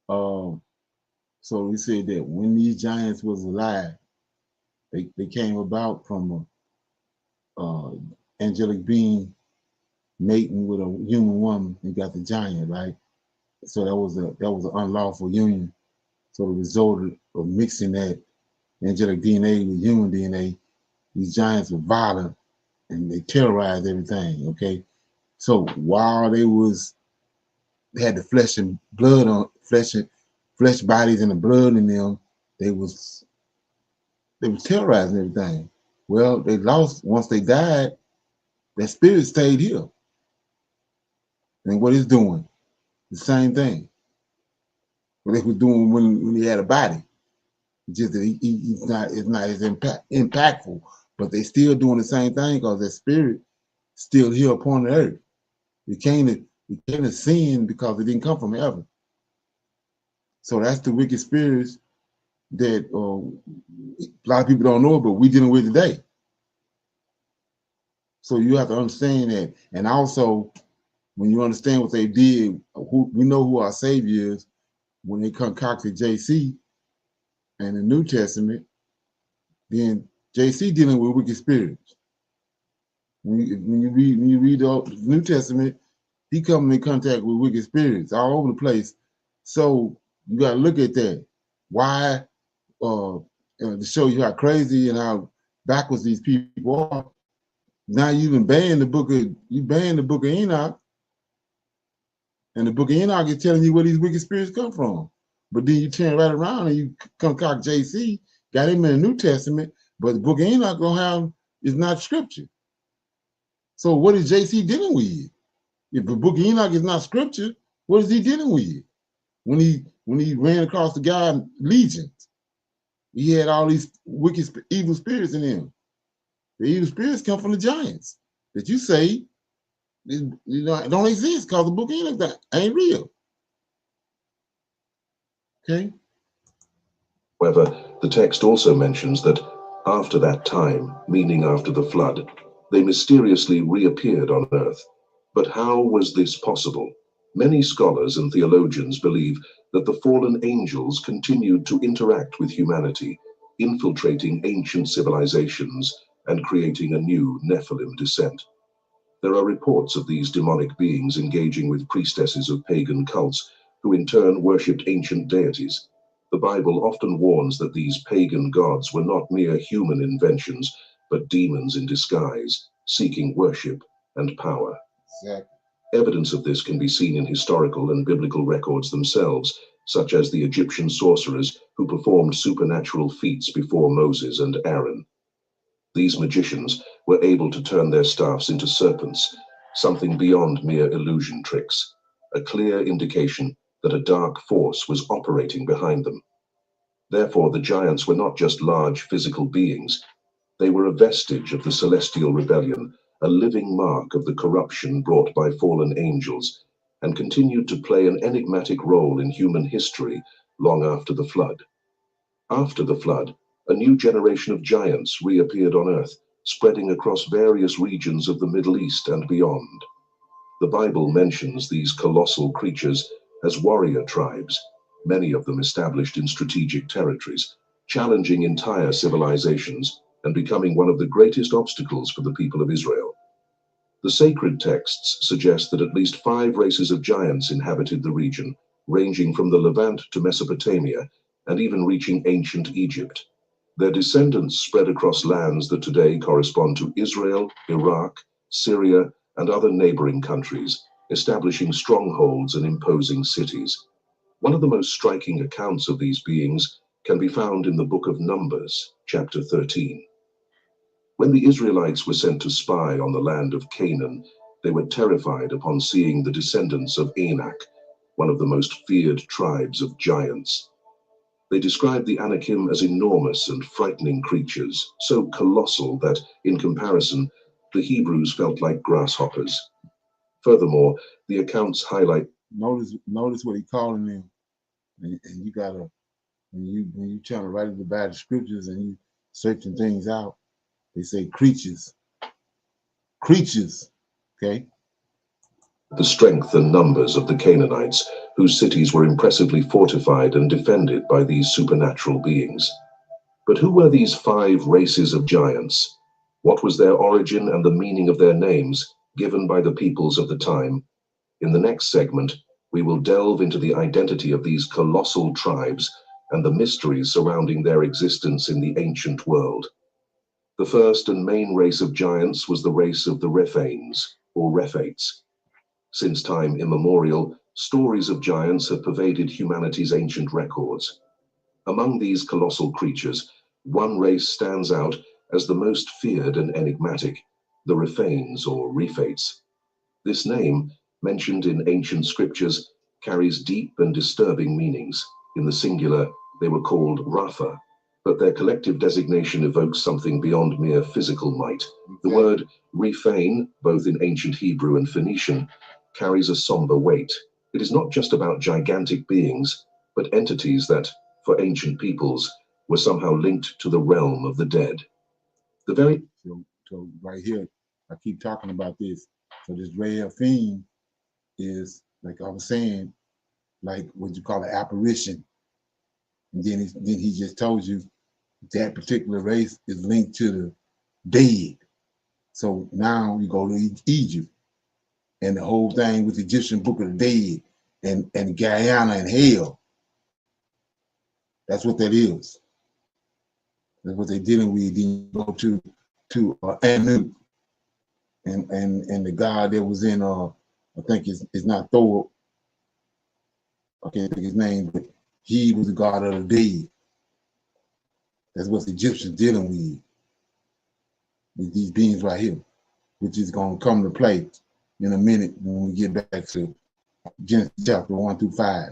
So we said that when these giants was alive, they came about from a angelic being mating with a human woman and got the giant, right? So that was an unlawful union. So the result of mixing that angelic DNA with human DNA, these giants were violent and they terrorized everything. Okay, so while they had the flesh and blood on flesh bodies and the blood in them, they was terrorizing everything. Well, they lost once they died. That spirit stayed here. And what it's doing, the same thing. What they were doing when he had a body. Just that it's not as impactful, but they still doing the same thing because that spirit still here upon the earth. It can't sin because it didn't come from heaven. So that's the wicked spirits that a lot of people don't know, but we dealing with today. So you have to understand that, and also when you understand what they did, we know who our Savior is when they concocted JC and the New Testament. Then JC dealing with wicked spirits. When you read the New Testament, he coming in contact with wicked spirits all over the place. So you got to look at that. Why? To show you how crazy and how backwards these people are. Now you even ban the book of Enoch, and the book of Enoch is telling you where these wicked spirits come from. But then you turn right around and you concoct JC, got him in the New Testament, but the book of Enoch is not scripture. So what is JC dealing with? If the book of Enoch is not scripture, what is he dealing with? When he ran across the guy legions, he had all these wicked evil spirits in him. The evil spirits come from the giants that you say don't exist because the book of Enoch ain't real. Okay.
However, the text also mentions that after that time, meaning after the flood, they mysteriously reappeared on earth. But how was this possible? Many scholars and theologians believe that the fallen angels continued to interact with humanity, infiltrating ancient civilizations and creating a new Nephilim descent. There are reports of these demonic beings engaging with priestesses of pagan cults, who in turn worshipped ancient deities. The Bible often warns that these pagan gods were not mere human inventions, but demons in disguise, seeking worship and power.
Exactly.
Evidence of this can be seen in historical and biblical records themselves, such as the Egyptian sorcerers who performed supernatural feats before Moses and Aaron. These magicians were able to turn their staffs into serpents, something beyond mere illusion tricks, a clear indication that a dark force was operating behind them. Therefore, the giants were not just large physical beings. They were a vestige of the celestial rebellion, a living mark of the corruption brought by fallen angels, and continued to play an enigmatic role in human history long after the flood. After the flood, a new generation of giants reappeared on Earth, spreading across various regions of the Middle East and beyond. The Bible mentions these colossal creatures as warrior tribes, many of them established in strategic territories, challenging entire civilizations and becoming one of the greatest obstacles for the people of Israel. The sacred texts suggest that at least 5 races of giants inhabited the region, ranging from the Levant to Mesopotamia, and even reaching ancient Egypt. Their descendants spread across lands that today correspond to Israel, Iraq, Syria, and other neighboring countries, establishing strongholds and imposing cities. One of the most striking accounts of these beings can be found in the book of Numbers, chapter 13. When the Israelites were sent to spy on the land of Canaan, they were terrified upon seeing the descendants of Anak, one of the most feared tribes of giants. They described the Anakim as enormous and frightening creatures, so colossal that, in comparison, the Hebrews felt like grasshoppers. Furthermore, the accounts highlight.
Notice what he's calling them, and you gotta when you trying to write about the scriptures and you searching things out, they say creatures, okay.
The strength and numbers of the Canaanites, whose cities were impressively fortified and defended by these supernatural beings. But who were these 5 races of giants? What was their origin and the meaning of their names given by the peoples of the time? In the next segment, we will delve into the identity of these colossal tribes and the mysteries surrounding their existence in the ancient world. The first and main race of giants was the race of the Rephanes, or Rephates. Since time immemorial, stories of giants have pervaded humanity's ancient records. Among these colossal creatures, one race stands out as the most feared and enigmatic, the Rephanes or Rephates. This name, mentioned in ancient scriptures, carries deep and disturbing meanings. In the singular, they were called Rapha, but their collective designation evokes something beyond mere physical might. The word Rephane, both in ancient Hebrew and Phoenician, carries a somber weight. It is not just about gigantic beings, but entities that, for ancient peoples, were somehow linked to the realm of the dead.
So right here, I keep talking about this. So this Rephaim is, like I was saying, like what you call an apparition. And then he just told you that particular race is linked to the dead. So now you go to Egypt, and the whole thing with the Egyptian Book of the Dead and Guyana and hell. That's what that is. That's what they're dealing with. Then you go to Anu, and the god that was in I think it's not Thor. I can't think his name, but he was the god of the dead. That's what the Egyptians dealing with these beings right here, which is going to come to play in a minute when we get back to Genesis chapter 1 through 5.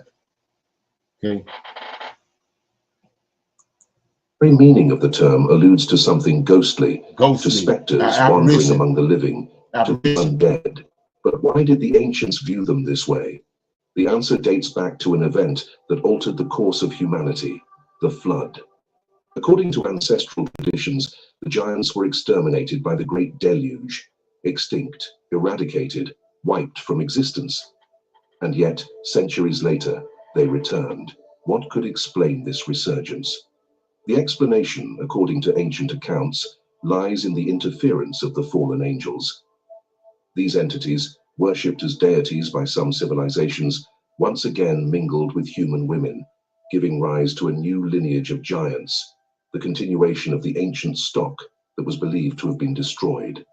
Okay.
The very meaning of the term alludes to something ghostly. To specters wandering among the living, to the undead. But why did the ancients view them this way? The answer dates back to an event that altered the course of humanity, the flood. According to ancestral traditions, the giants were exterminated by the Great Deluge, extinct, eradicated, wiped from existence. And yet, centuries later, they returned. What could explain this resurgence? The explanation, according to ancient accounts, lies in the interference of the fallen angels. These entities, worshipped as deities by some civilizations, once again mingled with human women, giving rise to a new lineage of giants, the continuation of the ancient stock that was believed to have been destroyed.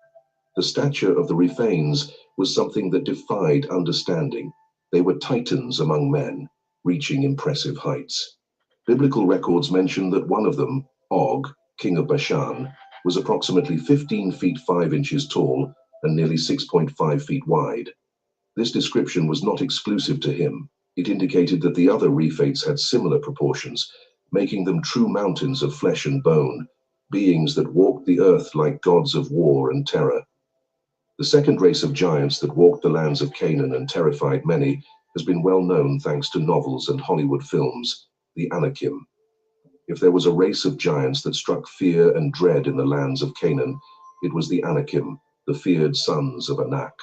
The stature of the Rephanes was something that defied understanding. They were titans among men, reaching impressive heights. Biblical records mention that one of them, Og, king of Bashan, was approximately 15 feet 5 inches tall and nearly 6.5 feet wide. This description was not exclusive to him. It indicated that the other Rephates had similar proportions, making them true mountains of flesh and bone, beings that walked the earth like gods of war and terror. The second race of giants that walked the lands of Canaan and terrified many has been well known thanks to novels and Hollywood films, the Anakim. If there was a race of giants that struck fear and dread in the lands of Canaan, it was the Anakim, the feared sons of Anak.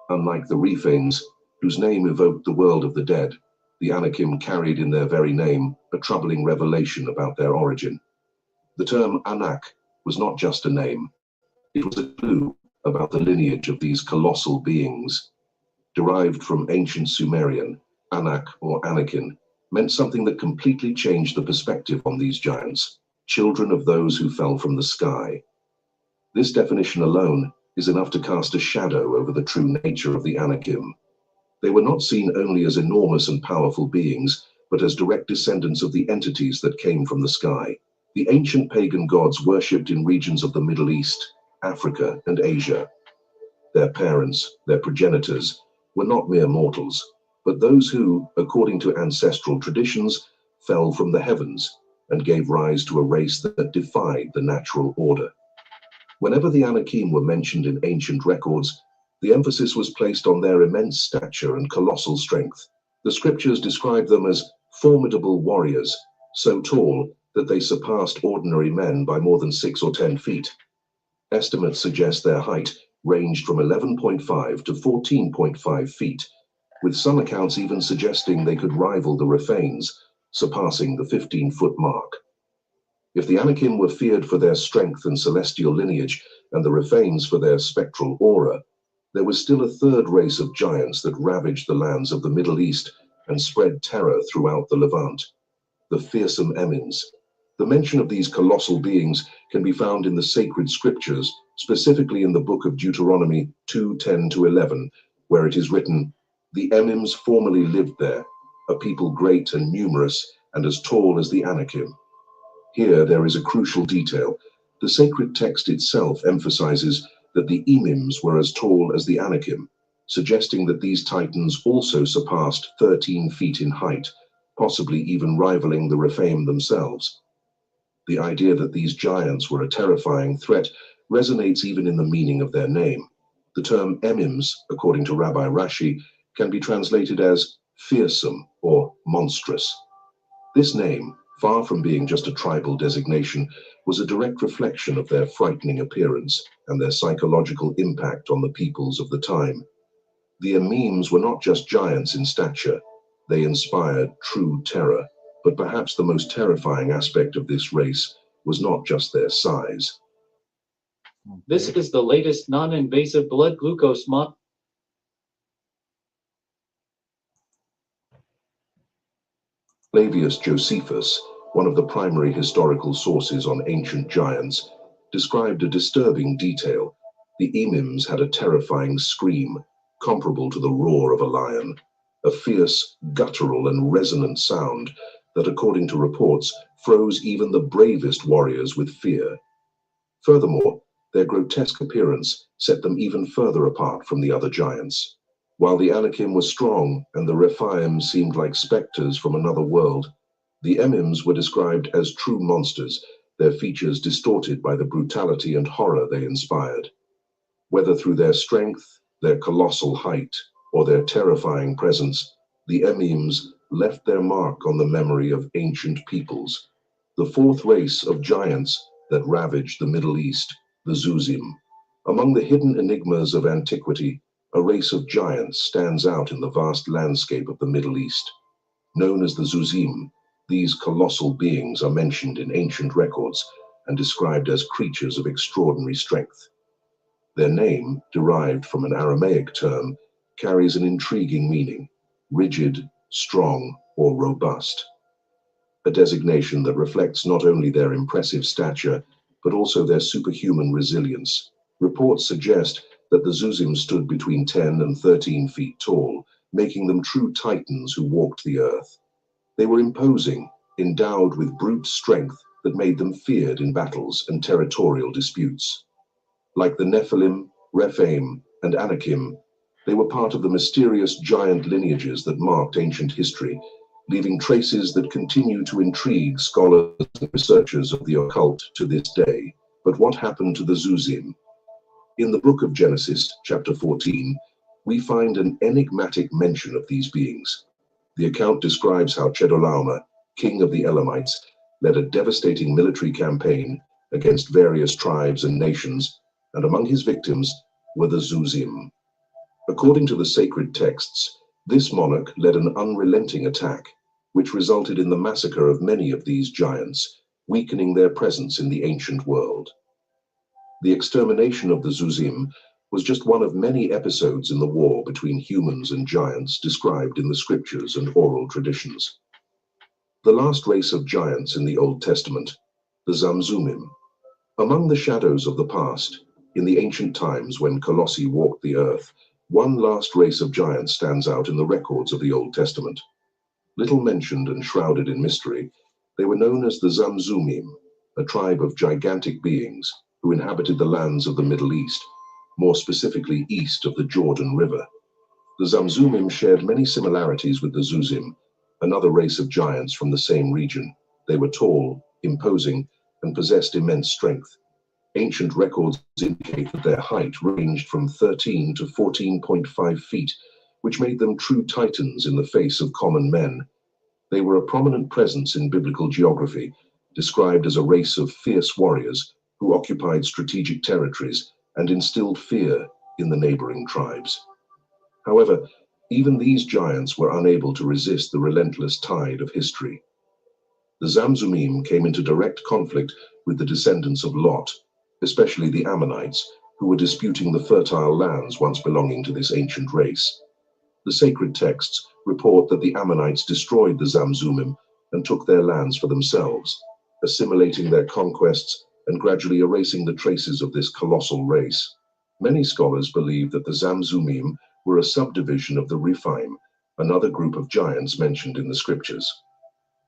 Unlike the Rephanes, whose name evoked the world of the dead, the Anakim carried in their very name a troubling revelation about their origin. The term Anak was not just a name, it was a clue about the lineage of these colossal beings. Derived from ancient Sumerian, Anak or Anakin meant something that completely changed the perspective on these giants, children of those who fell from the sky. This definition alone is enough to cast a shadow over the true nature of the Anakim. They were not seen only as enormous and powerful beings, but as direct descendants of the entities that came from the sky. The ancient pagan gods worshipped in regions of the Middle East, Africa, and Asia. Their parents, their progenitors, were not mere mortals, but those who, according to ancestral traditions, fell from the heavens and gave rise to a race that defied the natural order. Whenever the Anakim were mentioned in ancient records, the emphasis was placed on their immense stature and colossal strength. The scriptures describe them as formidable warriors, so tall that they surpassed ordinary men by more than 6 or 10 feet. Estimates suggest their height ranged from 11.5 to 14.5 feet, with some accounts even suggesting they could rival the Rephanes, surpassing the 15-foot mark. If the Anakim were feared for their strength and celestial lineage, and the Rephanes for their spectral aura, there was still a third race of giants that ravaged the lands of the Middle East and spread terror throughout the Levant, the fearsome Emims. The mention of these colossal beings can be found in the sacred scriptures, specifically in the book of Deuteronomy 2:10-11, where it is written, "The Emims formerly lived there, a people great and numerous and as tall as the Anakim." Here there is a crucial detail. The sacred text itself emphasizes that the Emims were as tall as the Anakim, suggesting that these titans also surpassed 13 feet in height, possibly even rivaling the Rephaim themselves. The idea that these giants were a terrifying threat resonates even in the meaning of their name. The term Emims, according to Rabbi Rashi, can be translated as fearsome or monstrous. This name, far from being just a tribal designation, was a direct reflection of their frightening appearance and their psychological impact on the peoples of the time. The Emims were not just giants in stature, they inspired true terror. But perhaps the most terrifying aspect of this race was not just their size.
This is the latest non-invasive blood glucose monitor.
Flavius Josephus, one of the primary historical sources on ancient giants, described a disturbing detail. The Emims had a terrifying scream, comparable to the roar of a lion, a fierce, guttural, and resonant sound that, according to reports, froze even the bravest warriors with fear. Furthermore, their grotesque appearance set them even further apart from the other giants. While the Anakim were strong and the Rephaim seemed like specters from another world, the Emims were described as true monsters, their features distorted by the brutality and horror they inspired. Whether through their strength, their colossal height, or their terrifying presence, the Emims left their mark on the memory of ancient peoples, the fourth race of giants that ravaged the Middle East, the Zuzim. Among the hidden enigmas of antiquity, a race of giants stands out in the vast landscape of the Middle East. Known as the Zuzim, these colossal beings are mentioned in ancient records and described as creatures of extraordinary strength. Their name, derived from an Aramaic term, carries an intriguing meaning: rigid, strong, or robust. A designation that reflects not only their impressive stature, but also their superhuman resilience. Reports suggest that the Zuzim stood between 10 and 13 feet tall, making them true titans who walked the earth. They were imposing, endowed with brute strength that made them feared in battles and territorial disputes. Like the Nephilim, Rephaim, and Anakim, they were part of the mysterious giant lineages that marked ancient history, leaving traces that continue to intrigue scholars and researchers of the occult to this day. But what happened to the Zuzim? In the book of Genesis, chapter 14, we find an enigmatic mention of these beings. The account describes how Chedorlaomer, king of the Elamites, led a devastating military campaign against various tribes and nations, and among his victims were the Zuzim. According to the sacred texts, this monarch led an unrelenting attack, which resulted in the massacre of many of these giants, weakening their presence in the ancient world. The extermination of the Zuzim was just one of many episodes in the war between humans and giants described in the scriptures and oral traditions. The last race of giants in the Old Testament, the Zamzumim. Among the shadows of the past, in the ancient times when Colossi walked the earth, one last race of giants stands out in the records of the Old Testament. Little mentioned and shrouded in mystery, they were known as the Zamzumim, a tribe of gigantic beings who inhabited the lands of the Middle East, more specifically east of the Jordan River. The Zamzumim shared many similarities with the Zuzim, another race of giants from the same region. They were tall, imposing, and possessed immense strength. Ancient records indicate that their height ranged from 13 to 14.5 feet, which made them true titans in the face of common men. They were a prominent presence in biblical geography, described as a race of fierce warriors who occupied strategic territories and instilled fear in the neighboring tribes. However, even these giants were unable to resist the relentless tide of history. The Zamzummim came into direct conflict with the descendants of Lot, especially the Ammonites, who were disputing the fertile lands once belonging to this ancient race. The sacred texts report that the Ammonites destroyed the Zamzummim and took their lands for themselves, assimilating their conquests and gradually erasing the traces of this colossal race. Many scholars believe that the Zamzummim were a subdivision of the Rephaim, another group of giants mentioned in the scriptures.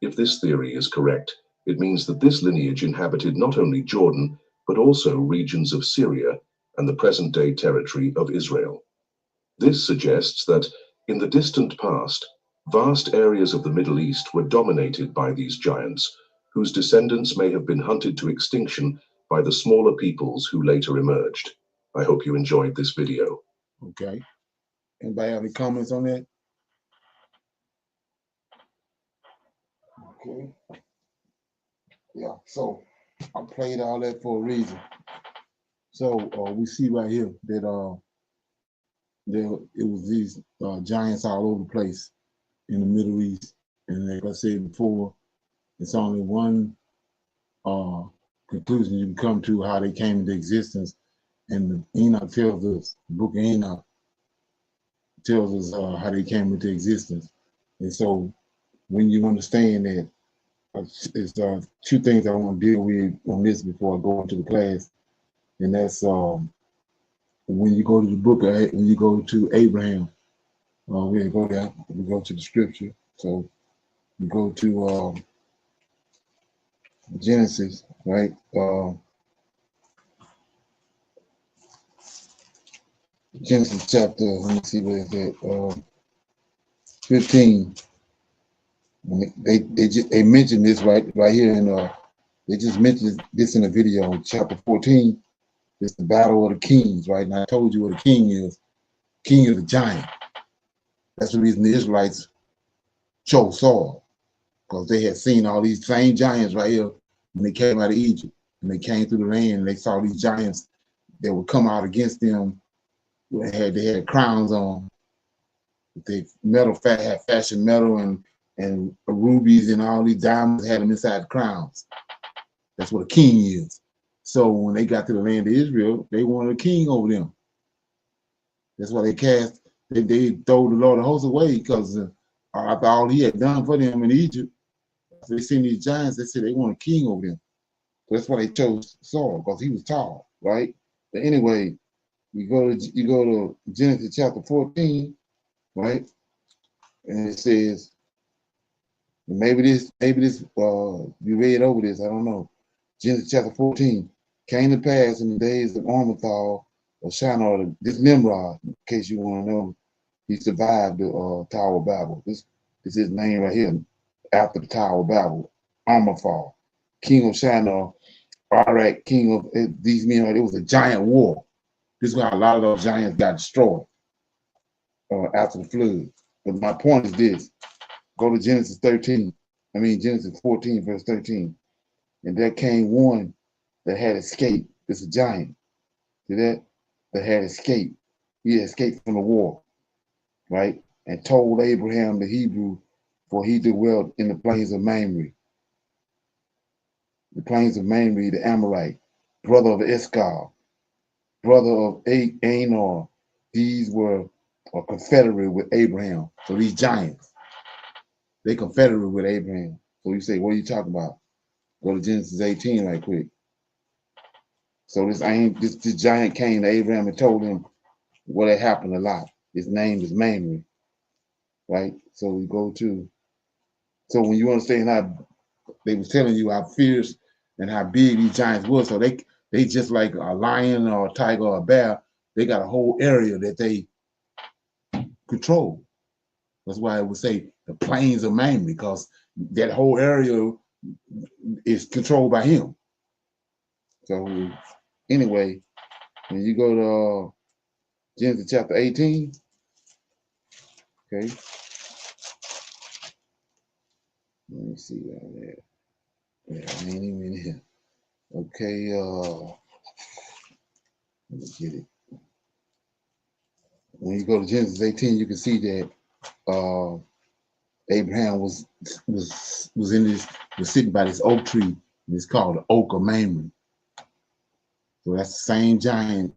If this theory is correct, it means that this lineage inhabited not only Jordan, but also regions of Syria and the present-day territory of Israel. This suggests that, in the distant past, vast areas of the Middle East were dominated by these giants, whose descendants may have been hunted to extinction by the smaller peoples who later emerged. I hope you enjoyed this video.
Okay. Anybody have any comments on that? Okay. Yeah, so I played all that for a reason. So we see right here that it was these giants all over the place in the Middle East. And like I said before, it's only one conclusion you can come to how they came into existence. And Enoch tells us, the book of Enoch tells us how they came into existence. And so when you understand that, it's two things I want to deal with on this before I go into the class. And that's when you go to the book, when you go to Abraham, we go there, we go to the scripture. So you go to Genesis, right? Genesis chapter, let me see where it's at, 15. They mentioned this right here, and they just mentioned this in the video. Chapter 14, it's the battle of the kings, right? And I told you what a king is. King is a giant. That's the reason the Israelites chose Saul, because they had seen all these same giants right here when they came out of Egypt. And they came through the land and they saw these giants that would come out against them. They had crowns on. They had fashioned metal and rubies and all these diamonds had them inside the crowns. That's what a king is. So when they got to the land of Israel, they wanted a king over them. That's why they throw the Lord of hosts away, because after all he had done for them in Egypt, after they seen these giants, they said they want a king over them. So that's why they chose Saul, because he was tall, right? But anyway, you go to Genesis chapter 14, right? And it says, maybe this you read over this, I don't know. Genesis chapter 14, came to pass in the days of Armathal or Shinar, this Nimrod, in case you want to know, he survived the Tower of Babel. This is his name right here, after the Tower of Babel, Armathal, king of Shinar, Arak, king of these men. It was a giant war. This is why a lot of those giants got destroyed after the flood. But my point is this: go to Genesis 14, verse 13. And there came one that had escaped. It's a giant. See that? That had escaped. He had escaped from the war, right? And told Abraham the Hebrew, for he dwelt in the plains of Mamre. The plains of Mamre, the Amorite, brother of Eshcol, brother of Anor. These were a confederate with Abraham. So these giants, they confederate with Abraham. So you say, what are you talking about? Go to Genesis 18 right quick. So this giant came to Abraham and told him what had happened a lot. His name is Mamre, right? So we go to, so when you understand how they was telling you how fierce and how big these giants were, so they just like a lion or a tiger or a bear, they got a whole area that they control. That's why I would say the plains of Mamre, because that whole area is controlled by him. So anyway, when you go to Genesis chapter 18, okay. Let me see that. Yeah, I ain't even in here. Okay, let me get it. When you go to Genesis 18, you can see that Abraham was sitting by this oak tree, and it's called the Oak of Mamre. So that's the same giant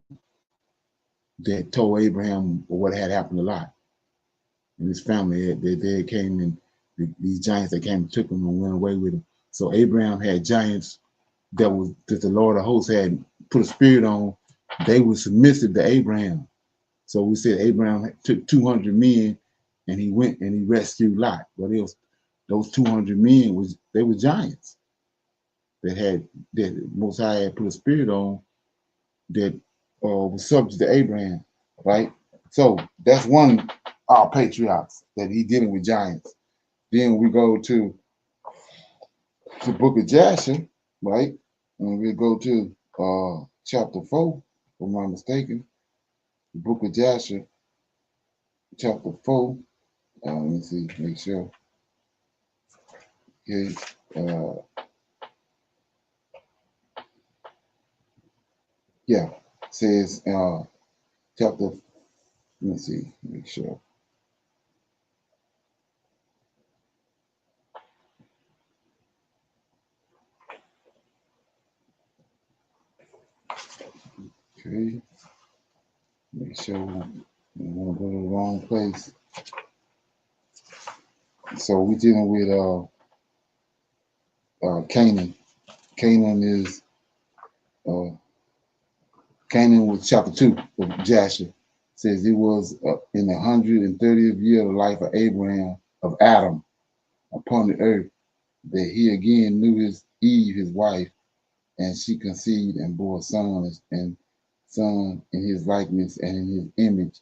that told Abraham what had happened to Lot and his family. They came in, these giants that came and took him and went away with him. So Abraham had giants that the Lord of hosts had put a spirit on. They were submissive to Abraham. So we said Abraham took 200 men and he went and he rescued Lot. But those 200 men they were giants that Most High had put a spirit on that was subject to Abraham, right? So that's one of our patriarchs that he's dealing with giants. Then we go to the book of Jasher, right? And we go to chapter 4, if I'm not mistaken. The book of Jasher, chapter 4. Let me see, make sure. Okay. Yeah, it says chapter, let me see, make sure. Okay, make sure we don't go to the wrong place. So we're dealing with Canaan. Canaan was chapter 2 of Jasher. It says it was in the 130th year of the life of Abraham, of Adam, upon the earth, that he again knew Eve, his wife, and she conceived and bore a son in his likeness and in his image.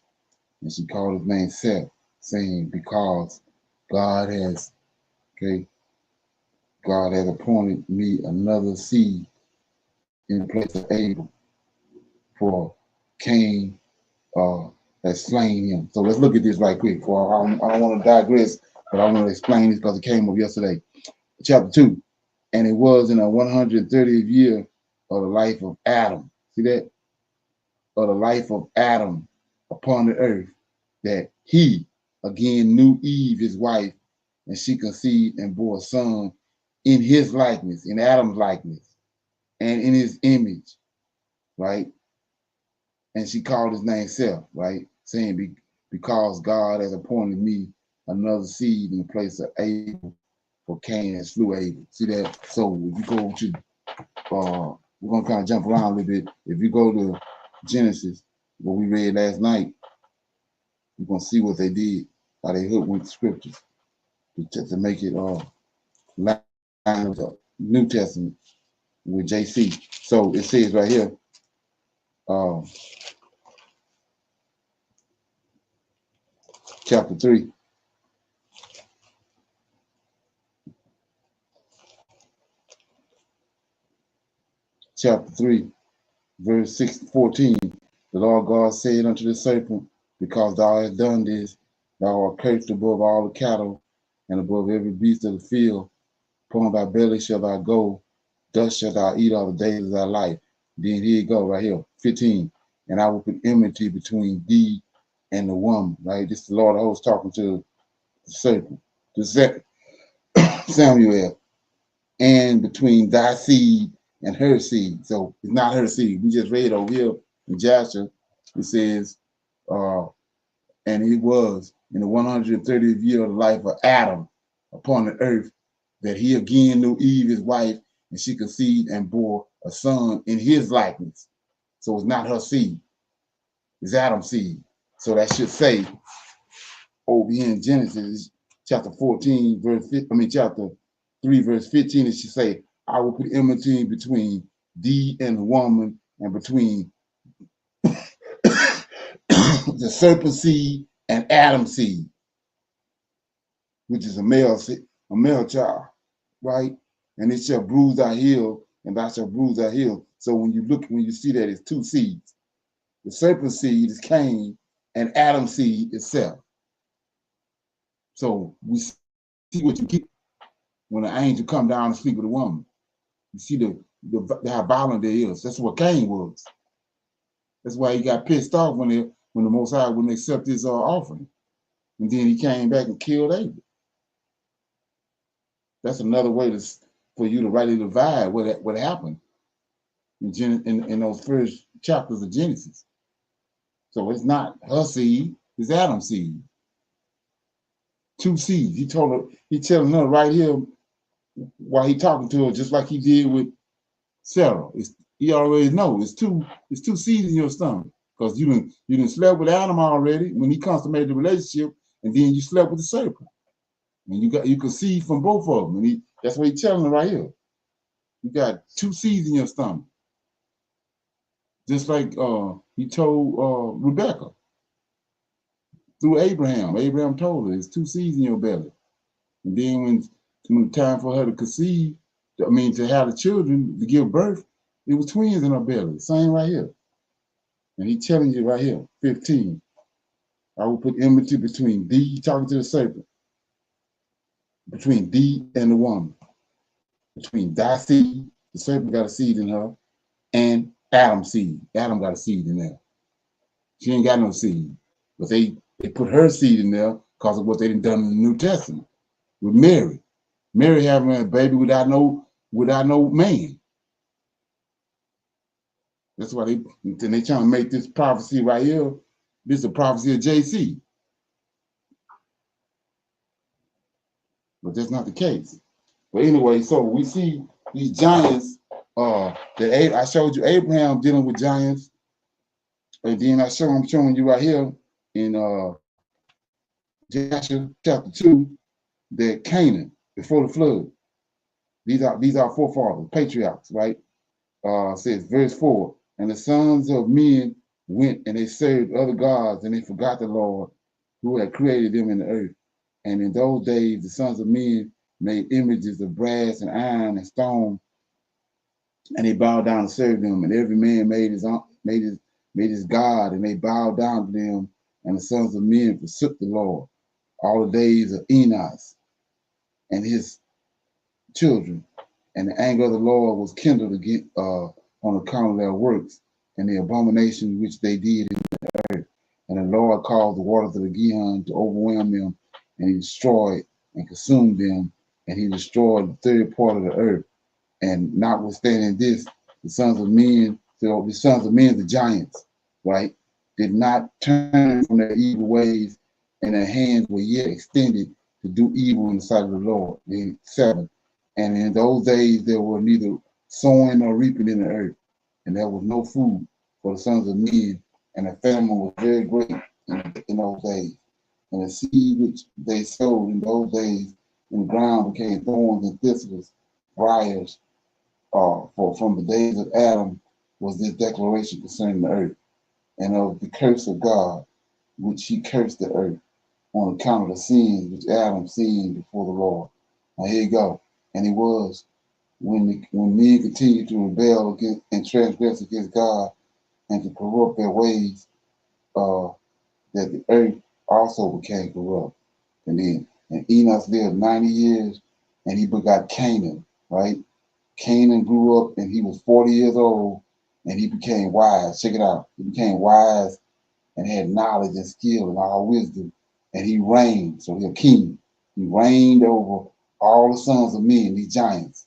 And she called his name Seth, saying, because God has appointed me another seed in place of Abel, for Cain has slain him. So let's look at this right quick. I don't want to digress, but I want to explain this because it came up yesterday. Chapter 2. And it was in the 130th year of the life of Adam. See that? Of the life of Adam upon the earth, that he again knew Eve, his wife, and she conceived and bore a son in his likeness, in Adam's likeness, and in his image, right? And she called his name Seth, right? Saying, because God has appointed me another seed in the place of Abel, for Cain and slew Abel. See that? So if you go to, we're going to kind of jump around a little bit. If you go to Genesis, what we read last night, you're going to see what they did, how they hooked with the scriptures to make it line with the New Testament with JC. So it says right here, chapter 3. Chapter 3, verse 14. The Lord God said unto the serpent, because thou hast done this, thou art cursed above all the cattle and above every beast of the field. Upon thy belly shall thou go, thus shalt thou eat all the days of thy life. Then here you go, right here, 15. And I will put enmity between thee and the woman, right? This is the Lord of hosts talking to the serpent, to Samuel, and between thy seed and her seed. So it's not her seed. We just read over here in Jasher, it says, and it was in the 130th year of the life of Adam upon the earth, that he again knew Eve, his wife, and she conceived and bore a son in his likeness. So it's not her seed, it's Adam's seed. So that should say over here in Genesis chapter 14, chapter 3, verse 15, it should say, I will put enmity between thee and the woman, and between the serpent seed and Adam's seed. which is a male child, right? And it shall bruise thy heel, and thou shalt bruise thy heel. So when you see that, it's two seeds. The serpent seed is Cain, and Adam's seed is Seth. So we see what you get when an angel come down and speak with a woman. You see how violent it is. That's what Cain was. That's why he got pissed off when the Most High wouldn't accept his offering, and then he came back and killed Abel. That's another way for you to rightly divide what happened in those first chapters of Genesis. So it's not her seed; it's Adam's seed. Two seeds. He telling her right here while he talking to her, just like he did with Sarah. He already knows it's two seeds in your stomach, because you didn't slept with Adam already when he consummated the relationship, and then you slept with the serpent, and you can see from both of them. And that's what he's telling her right here. You got two seeds in your stomach, just like he told Rebecca through Abraham. Abraham told her, "There's two seeds in your belly." And then when time for her to conceive, to have the children, to give birth, it was twins in her belly. Same right here. And he's telling you right here, 15. I will put enmity between thee, talking to the serpent, between thee and the woman, between thy seed, the serpent got a seed in her, and Adam's seed. Adam got a seed in there. She ain't got no seed. But they put her seed in there because of what they done in the New Testament with Mary. Mary having a baby without no man. That's why they trying to make this prophecy right here. This is a prophecy of JC. But that's not the case. But anyway, so we see these giants that I showed you Abraham dealing with giants. And then I'm showing you right here in Joshua chapter 2 that Canaan before the flood. These are forefathers, patriarchs, right? Says verse 4, and the sons of men went and they served other gods, and they forgot the Lord who had created them in the earth. And in those days, the sons of men made images of brass and iron and stone, and they bowed down and served them. And every man made his god, and they bowed down to them. And the sons of men forsook the Lord all the days of Enos and his children. And the anger of the Lord was kindled again on account of their works and the abomination which they did in the earth. And the Lord caused the waters of the Gihon to overwhelm them, and he destroyed and consumed them, and he destroyed the third part of the earth. And notwithstanding this, the sons of men, the giants, right, did not turn from their evil ways, and their hands were yet extended to do evil in the sight of the Lord. 7. And in those days there were neither sowing nor reaping in the earth, and there was no food for the sons of men, and the famine was very great in those days. And the seed which they sowed in those days in the ground became thorns and thistles, briars. For from the days of Adam was this declaration concerning the earth, and of the curse of God, which he cursed the earth on account of the sins which Adam sinned before the Lord. Now here you go. And it was when men continued to rebel against and transgress against God and to corrupt their ways, that the earth also became corrupt. And Enos lived 90 years, and he begot Canaan, right? Canaan grew up, and he was 40 years old, and he became wise. Check it out. He became wise and had knowledge and skill and all wisdom, and he reigned. So he's a king. He reigned over all the sons of men, these giants.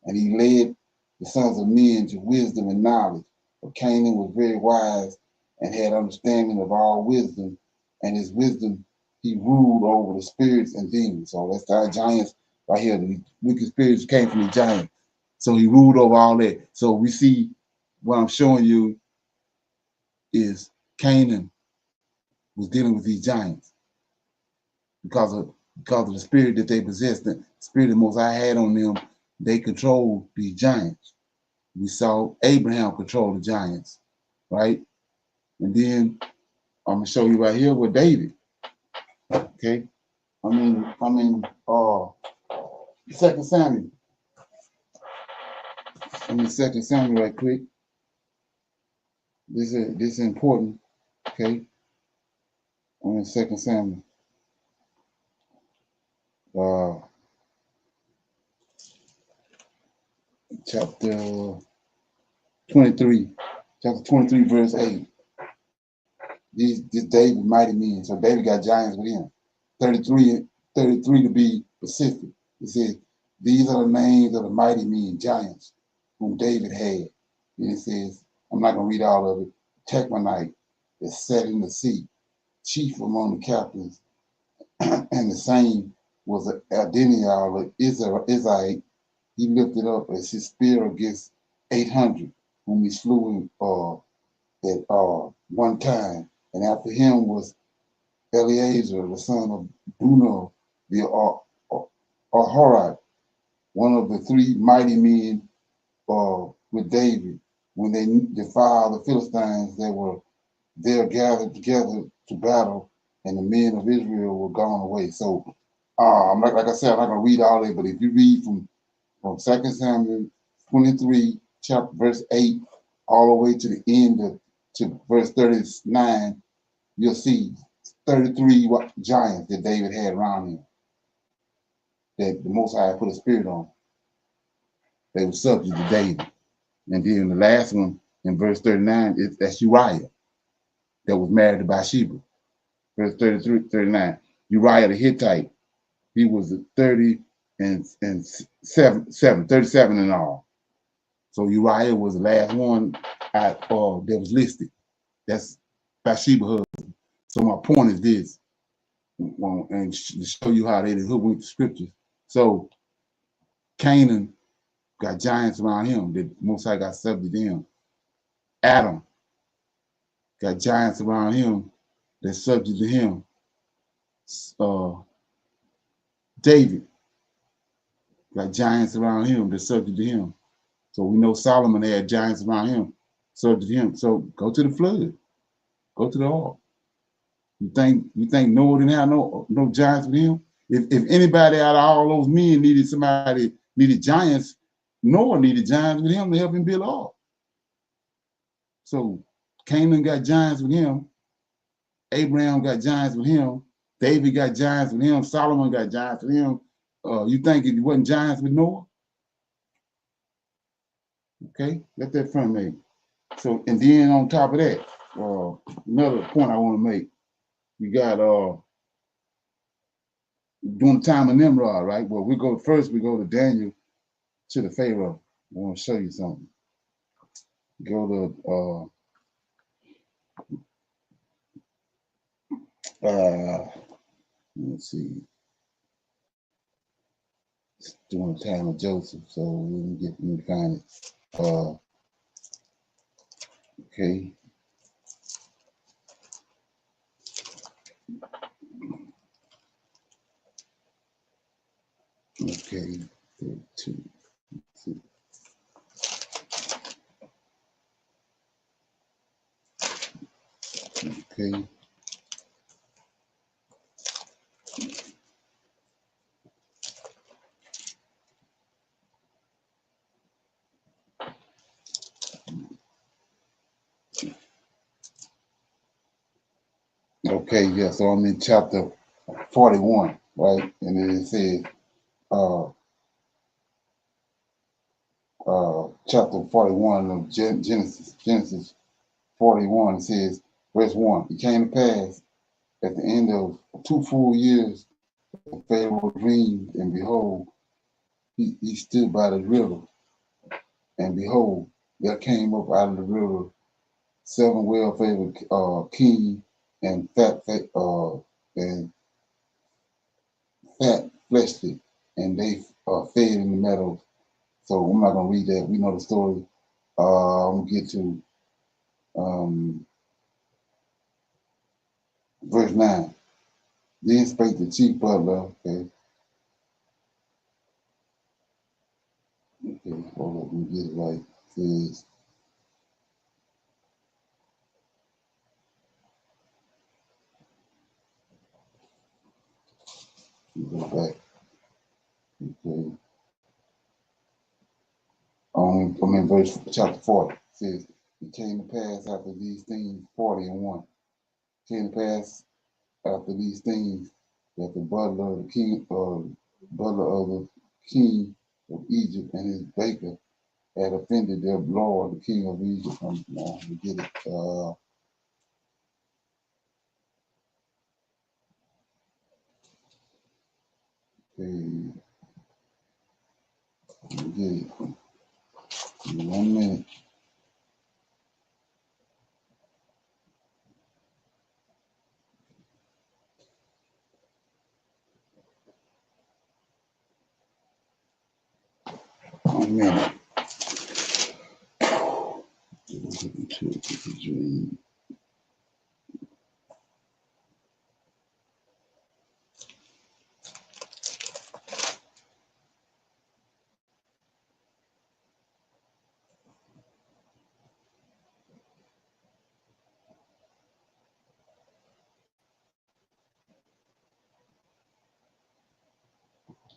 And he led the sons of men to wisdom and knowledge. But Canaan was very wise and had understanding of all wisdom, and his wisdom he ruled over the spirits and demons. So that's our giants right here. The wicked spirits came from the giant. So he ruled over all that. So we see what I'm showing you is Canaan was dealing with these giants because of the spirit that they possessed, the spirit that Most High had on them. They controlled these giants. We saw Abraham control the giants, right? And then I'm gonna show you right here with David. Okay, Second Samuel. Second Samuel right quick. This is important. Okay. I'm in Second Samuel. Chapter 23. Chapter 23, verse 8. This David mighty men. So David got giants with him. 33 to be specific. It says, these are the names of the mighty men, giants, whom David had. And it says, I'm not going to read all of it. Techmonite is set in the sea, chief among the captains. And the same was Adoniah of Israel. He lifted up as his spear against 800, whom he slew at one time. And after him was Eleazar, the son of Bunah, the Ahorite, one of the three mighty men with David. When they defiled the Philistines, they were there gathered together to battle, and the men of Israel were gone away. So, like I said, I'm not going to read all of it, but if you read from 2 Samuel 23, chapter verse 8, all the way to the end to verse 39, you'll see 33 giants that David had around him that the Most High put a spirit on. They were subject to David. And then the last one in verse 39, that's Uriah that was married to Bathsheba. Verse 39, Uriah the Hittite, he was 37 in all. So Uriah was the last one that was listed. That's Bathsheba's husband. So my point is this, and to show you how they hook with the scriptures. So Canaan got giants around him that Most High got subject to him. Adam got giants around him that subject to him. David got giants around him that subject to him. So we know Solomon had giants around him, subject to him. So go to the flood, go to the ark. You think Noah didn't have no giants with him? If anybody out of all those men needed giants, Noah needed giants with him to help him build an ark. So Canaan got giants with him, Abraham got giants with him, David got giants with him, Solomon got giants with him. You think it wasn't giants with Noah? Okay, let that front me. So, and then on top of that, another point I want to make, you got during the time of Nimrod, right? Well, we go to Daniel to the Pharaoh. I want to show you something. Go to let's see. It's during the time of Joseph, so let me find it. Okay. Okay, 32. Okay. Okay, yeah, so I'm in chapter 41, right? And then it says, chapter 41 of Genesis 41, it says, verse 1, it came to pass at the end of 2 full years, Pharaoh dreamed, and behold, he stood by the river, and behold, there came up out of the river 7 well-favored kings and fat fleshly, and they fed in the meadows. So I'm not gonna read that. We know the story. I'm gonna get to verse 9. Then spake the chief butler. Okay, hold up, let me get it right. It says, Go back. Okay. I'm in verse chapter 40. It says, it came to pass after these things, 40 and 1. It came to pass after these things that the butler of the king of Egypt and his baker had offended their lord, the king of Egypt. Let me get it. Okay, let me get it. Give me 1 minute. One minute.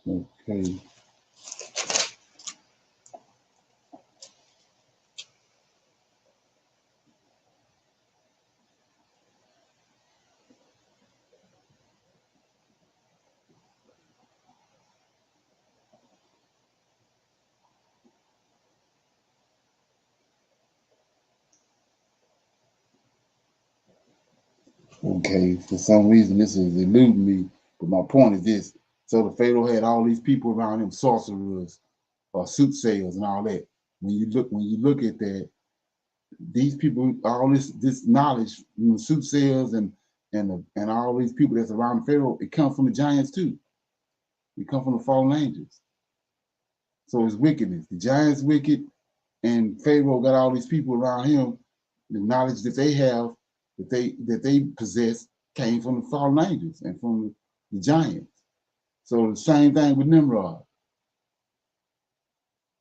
Okay. Okay, for some reason this is eluding me, but my point is this. So the Pharaoh had all these people around him, sorcerers, soothsayers, and all that. When you look at that, these people, all this knowledge, soothsayers and all these people that's around the Pharaoh, it comes from the giants too. It comes from the fallen angels. So it's wickedness. The giants wicked, and Pharaoh got all these people around him. The knowledge that they have, that they possess, came from the fallen angels and from the giants. So the same thing with Nimrod.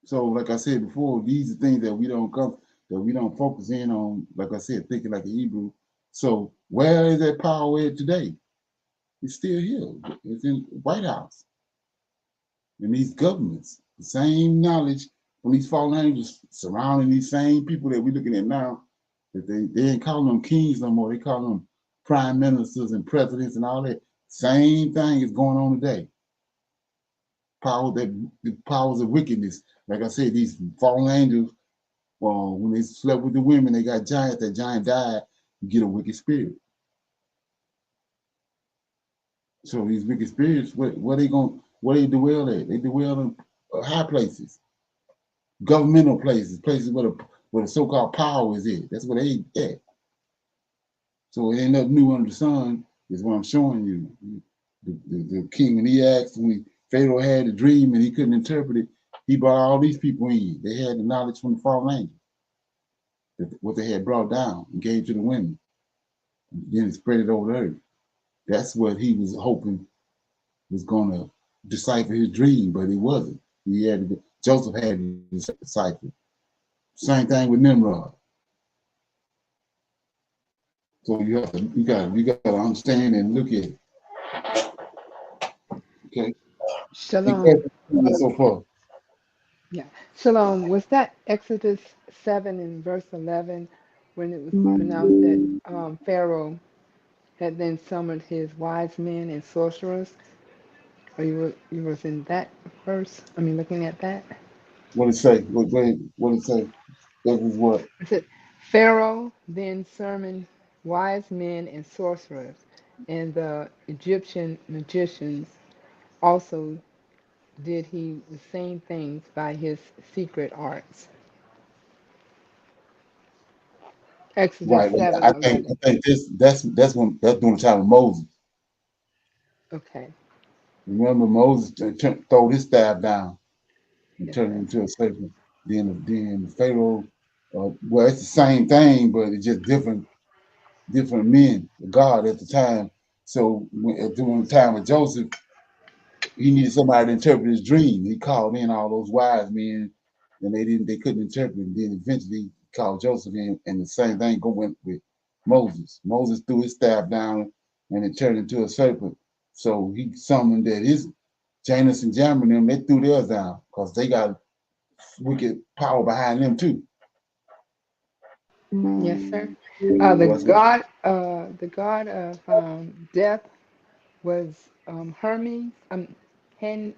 So like I said before, these are things that we don't focus in on, like I said, thinking like a Hebrew. So where is that power at today? It's still here. It's in the White House. And these governments, the same knowledge from these fallen angels surrounding these same people that we're looking at now, that they ain't calling them kings no more. They call them prime ministers and presidents and all that. Same thing is going on today. The powers of wickedness. Like I said, these fallen angels, when they slept with the women, they got giants. That giant died, you get a wicked spirit. So these wicked spirits, where they dwell at? They dwell in high places, governmental places, places where the so-called power is at. That's where they at. So it ain't nothing new under the sun, is what I'm showing you. The king, when he asked, when Pharaoh had a dream and he couldn't interpret it, he brought all these people in. They had the knowledge from the fallen angels, what they had brought down and gave to the women. And then it spread it over the earth. That's what he was hoping was going to decipher his dream, but it wasn't. Joseph had to decipher. Same thing with Nimrod. So you got to understand and look at it. Okay.
Shalom.
So far.
Yeah. Shalom. Was that Exodus 7 and verse 11 when it was pronounced that Pharaoh had then summoned his wise men and sorcerers? Or you was in that verse? I mean, looking at that?
What did it say? What did it say? That was what?
It said, Pharaoh then summoned wise men and sorcerers, and the Egyptian magicians also did he the same things by his secret arts. Exodus
Right.
7,
I
11.
think that's during the time of Moses.
Okay.
Remember Moses throw his staff down and
Yes,
turned it into a serpent. Then the Pharaoh, well, it's the same thing, but it's just different men, God at the time. So during the time of Joseph, he needed somebody to interpret his dream. He called in all those wise men, and they couldn't interpret it. And then eventually he called Joseph in, and the same thing went with Moses. Moses threw his staff down, and it turned into a serpent. So he summoned that his Janus and Jammer them, they threw theirs down because they got wicked power behind them too.
Yes, sir.
So that's what,
The god of death was Hermes. Hades.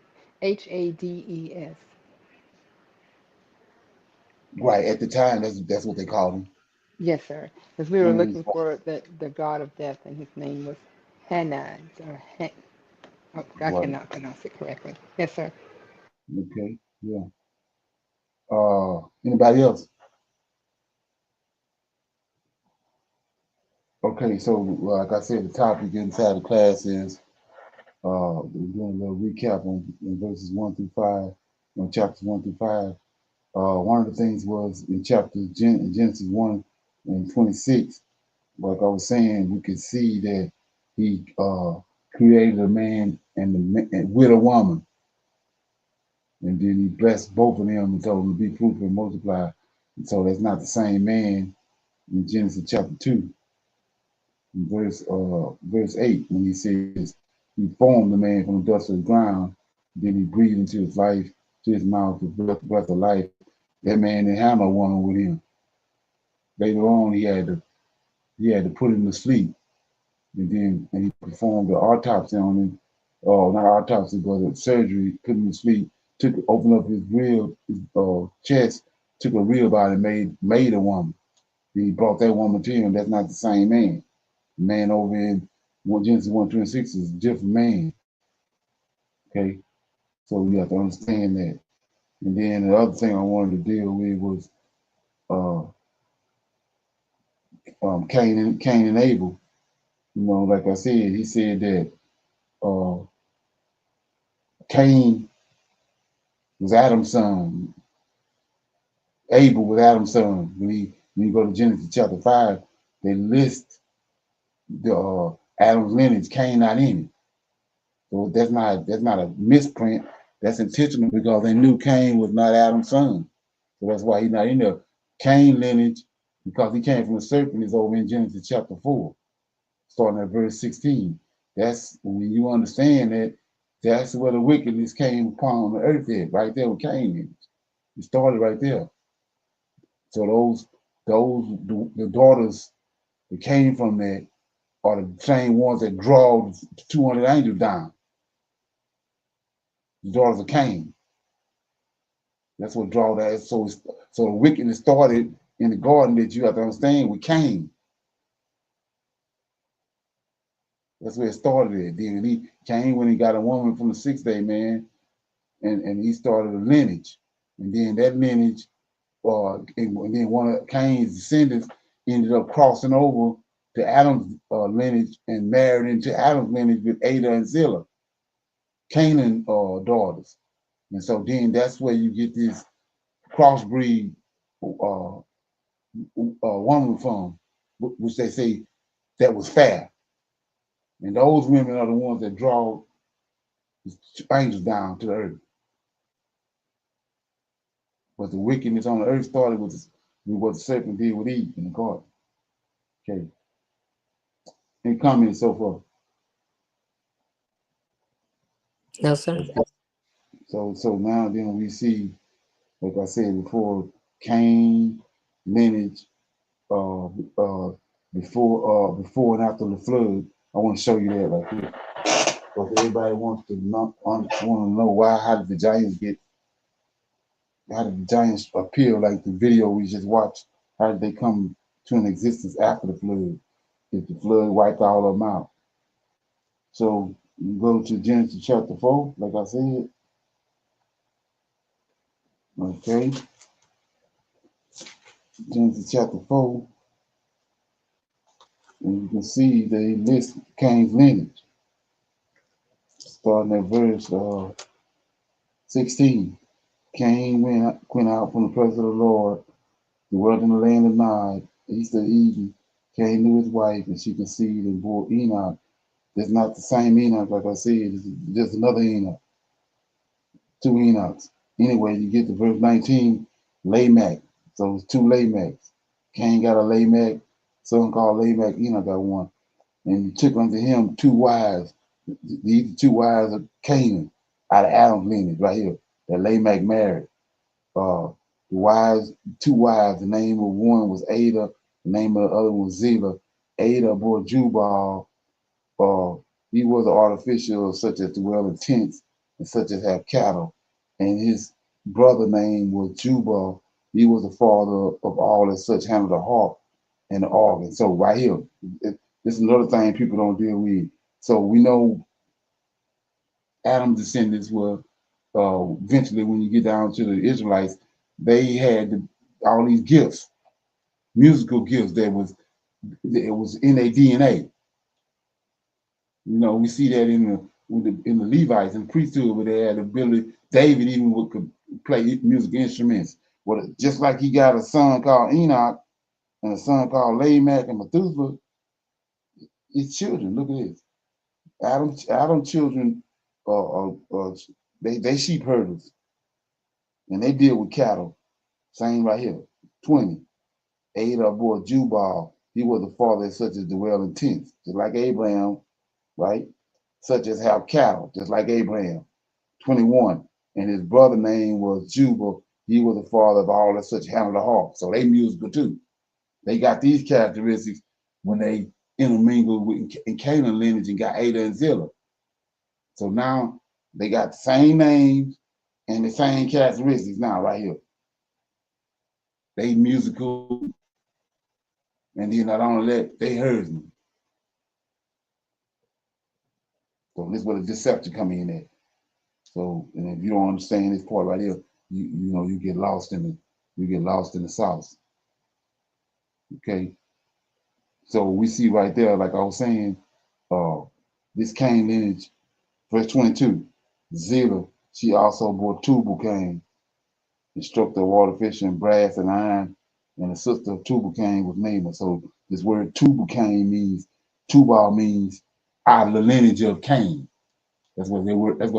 right at the time. That's what they called him.
Yes, sir. Because we were
Hermes.
looking for the god of death, and his name was Hanad or oh, I
Right.
cannot pronounce it correctly. Yes, sir.
Okay. Yeah. Anybody else? Okay. So like I said, the topic inside the class is we're doing a little recap on in verses 1 through 5, on chapters 1 through 5. One of the things was in Genesis 1:26, like I was saying, we could see that he created a man and with a woman, and then he blessed both of them and told them to be fruitful and multiply. And so that's not the same man in Genesis chapter 2, in verse 8, when he says he formed the man from the dust of the ground, then he breathed into his life, to his mouth, the breath of life. That man didn't have no woman with him. Later on, he had to put him to sleep, and he performed the autopsy on him. Not autopsy, but a surgery, put him to sleep. Opened up his rib, his chest, took a rib out and made a woman. He brought that woman to him. That's not the same man. The man over in Genesis 1:26 is a different man. Okay, so we have to understand that. And then the other thing I wanted to deal with was Cain and Abel. You know, like I said, he said that Cain was Adam's son. Abel was Adam's son. When you go to Genesis chapter 5, they list the Adam's lineage. Cain not in it. So that's not a misprint. That's intentional because they knew Cain was not Adam's son. So that's why he's not in there. Cain lineage, because he came from the serpent, is over in Genesis chapter 4, starting at verse 16. That's when you understand that that's where the wickedness came upon the earth at, right there with Cain lineage. It started right there. So the daughters that came from that are the same ones that draw the 200 angels down. The daughters of Cain. That's what draw that. So the wickedness started in the garden, that you have to understand, with Cain. That's where it started at. Then Cain, when he got a woman from the 6th-day man, and he started a lineage. And then that lineage, and then one of Cain's descendants ended up crossing over to Adam's lineage and married into Adam's lineage with Ada and Zillah, Canaan daughters. And so then that's where you get this crossbreed woman from, which they say that was fair. And those women are the ones that draw angels down to the earth. But the wickedness on the earth started with what the serpent did with Eve in the garden. Okay. Any comments so far?
No, sir.
So now then we see, like I said before, Cain lineage before and after the flood. I want to show you that right here. Because everybody wants to know how did the giants appear, like the video we just watched? How did they come to an existence after the flood? If the flood wiped all of them out. So you go to Genesis chapter 4, like I said. Okay. Genesis chapter 4. And you can see they list Cain's lineage. Starting at verse 16. Cain went out from the presence of the Lord, dwelt in the land of Nod, east of Eden, came to his wife, and she conceived and bore Enoch. That's not the same Enoch, like I said, it's just another Enoch. 2 Enochs. Anyway, you get to verse 19, Lamech. So it's 2 Lamechs. Cain got a Lamech, son called Lamech, Enoch got one. And he took unto him 2 wives, These are two wives of Canaan out of Adam's lineage right here that Lamech married. Two wives, the name of one was Ada, the name of the other one was Zillah. Ada bore Jubal. He was an artificial such as dwell in tents and such as have cattle. And his brother name was Jubal. He was the father of all that such handled the harp and the organ. So right here, this is another thing people don't deal with. So we know Adam's descendants were eventually, when you get down to the Israelites, they had all these gifts, musical gifts that was in their DNA. You know, we see that in the Levites and priesthood where they had the ability. David even could play musical instruments. Well, just like he got a son called Enoch and a son called Lamech and Methuselah, his children. Look at this. Adam's children they sheep herders and they deal with cattle. Same right here. 20. Ada bore Jubal. He was the father of such as dwell in tents, just like Abraham, right? Such as have cattle, just like Abraham. 21. And his brother name was Jubal. He was the father of all that such handle the harp. So they musical too. They got these characteristics when they intermingled in Canaan lineage and got Ada and Zillah. So now they got the same names and the same characteristics now right here. They musical, and then not only that, they herdsmen. So this is where the deception come in at. So, and if you don't understand this part right here, you get lost in the sauce. Okay. So we see right there, like I was saying, this Cain lineage, verse 22, Zillah, she also bore Tubal-Cain, instructor of artificial brass and iron, and the sister of Tubal-Cain was Naamah. So this word Tubal-Cain means, Tubal means out of the lineage of Cain. That's what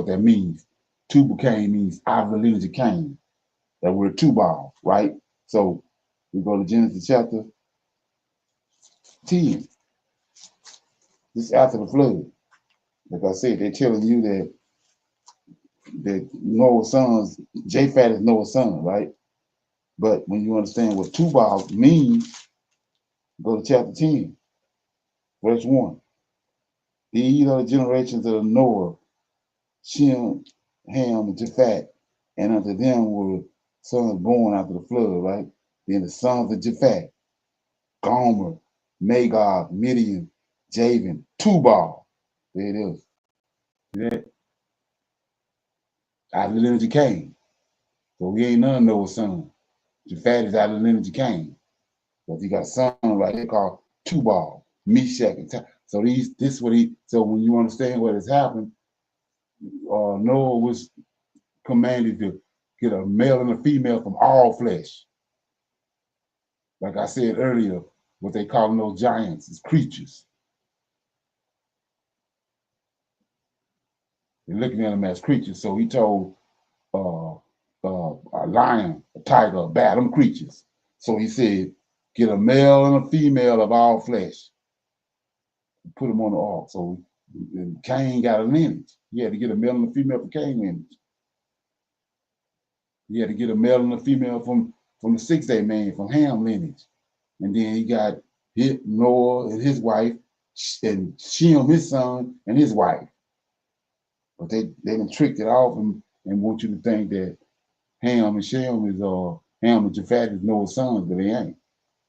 that means. Tubal-Cain means out of the lineage of Cain. That word Tubal, right? So we go to Genesis chapter 10. This is after the flood. Like I said, they're telling you that Noah's sons, Japhet is Noah's son, right? But when you understand what Tubal means, go to chapter 10, verse 1. These are the generations of Noah, Shem, Ham, and Japhet, and unto them were sons born after the flood, right? Then the sons of Japhet, Gomer, Magog, Midian, Javan, Tubal. There it is. See that? Out of the lineage of Cain. So we ain't none of Noah's son. Japhet is out of the lineage of Cain. But he got a son right here called Tubal, Meshach, and so so when you understand what has happened, Noah was commanded to get a male and a female from all flesh. Like I said earlier, what they call those giants is creatures. They're looking at them as creatures. So he told a lion, a tiger, a bat, them creatures. So he said, get a male and a female of all flesh. Put them on the ark. So Cain got a lineage. He had to get a male and a female from Cain lineage. He had to get a male and a female from the six-day man, from Ham lineage. And then he got Noah and his wife, and Shem, his son, and his wife. But they done tricked it off and want you to think that Ham and Shem is Ham and Japhet is Noah's sons, but they ain't.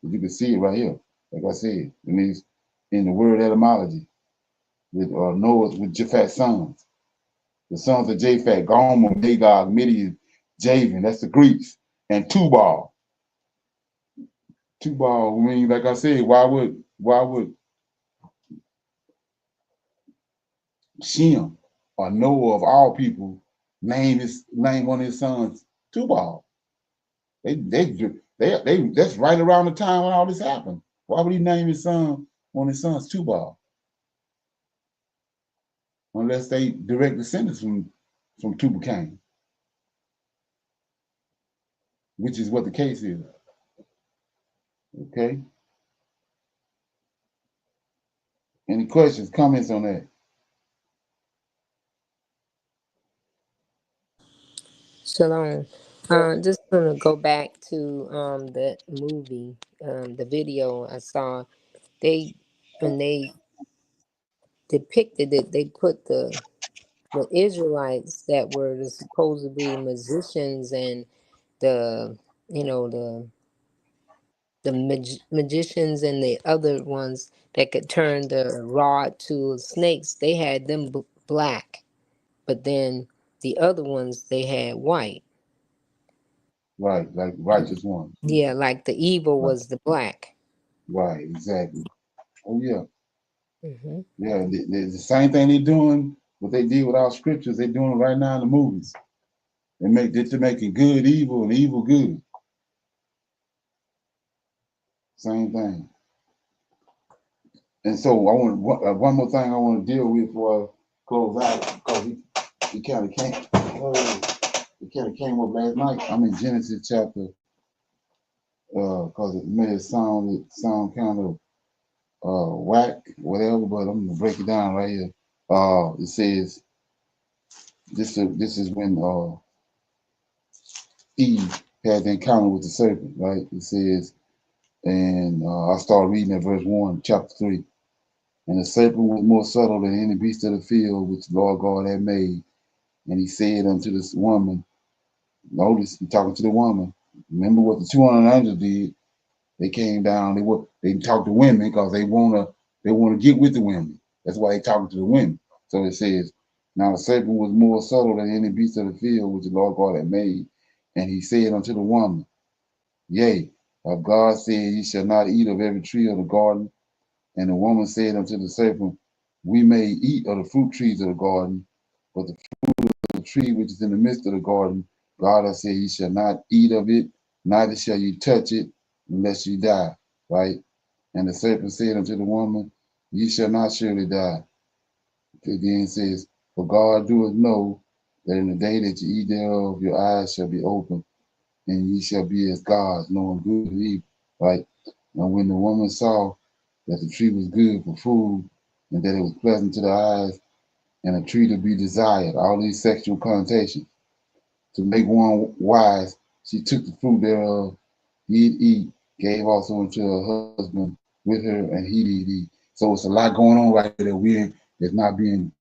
But you can see it right here, like I said, in the word etymology, with Noah's with Japhet's sons. The sons of Japhet, Gomer, Magog, Midian, Javan, that's the Greeks, and Tubal. Tubal, I mean, like I said, why would Shem or Noah of all people name one of his sons Tubal? That's right around the time when all this happened. Why would he name one of his sons Tubal? Unless they direct descendants from Tubal-Cain, which is what the case is. Okay. Any questions, comments on that?
Shalom. Just gonna go back to the movie, the video I saw. They when they depicted it, they put the Israelites that were supposed to be musicians and the you know the magicians and the other ones that could turn the rod to snakes. They had them black, but then the other ones they had white.
Right, like righteous one.
Yeah, like the evil
Right,
was the black.
right, exactly. Oh yeah,
Hmm.
yeah. The same thing they're doing. What they did with our scriptures, they're doing right now in the movies. They're making good evil and evil good. Same thing. And so I want one more thing I want to deal with before I close out because he kind of came. It kind of came up last night. I'm in Genesis chapter. Because it may sound kind of whack, whatever, but I'm gonna break it down right here. It says this is when Eve had the encounter with the serpent, right? It says, and I start reading at verse 1, chapter 3. And the serpent was more subtle than any beast of the field which the Lord God had made. And he said unto this woman, notice he's talking to the woman. Remember what the 200 angels did. They came down. They talk to women because they wanna get with the women. That's why they talking to the women. So it says, now the serpent was more subtle than any beast of the field which the Lord God had made, and he said unto the woman, Yea, God said, Ye shall not eat of every tree of the garden. And the woman said unto the serpent, We may eat of the fruit trees of the garden, but the fruit of the tree which is in the midst of the garden, God has said, Ye shall not eat of it, neither shall you touch it, unless you die. Right? And the serpent said unto the woman, Ye shall not surely die. It then says, For God doeth know that in the day that you eat thereof, your eyes shall be opened, and ye shall be as gods, knowing good and evil. Right? And when the woman saw that the tree was good for food, and that it was pleasant to the eyes, and a tree to be desired, all these sexual connotations, to make one wise, she took the fruit thereof, did eat, gave also unto her husband with her, and he did eat. So it's a lot going on right there that's not being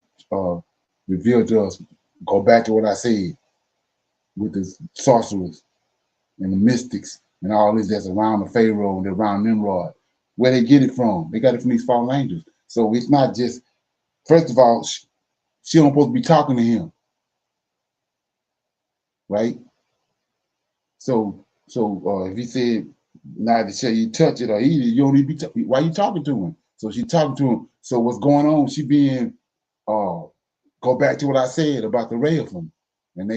revealed to us. Go back to what I said with the sorcerers and the mystics and all this that's around the Pharaoh and around Nimrod. Where they get it from? They got it from these fallen angels. So it's not just, first of all, she don't supposed to be talking to him, right? So if he said, neither shall you touch it or eat it, you don't need to be why you talking to him? So she talking to him. So what's going on? She being go back to what I said about the Rephaim. And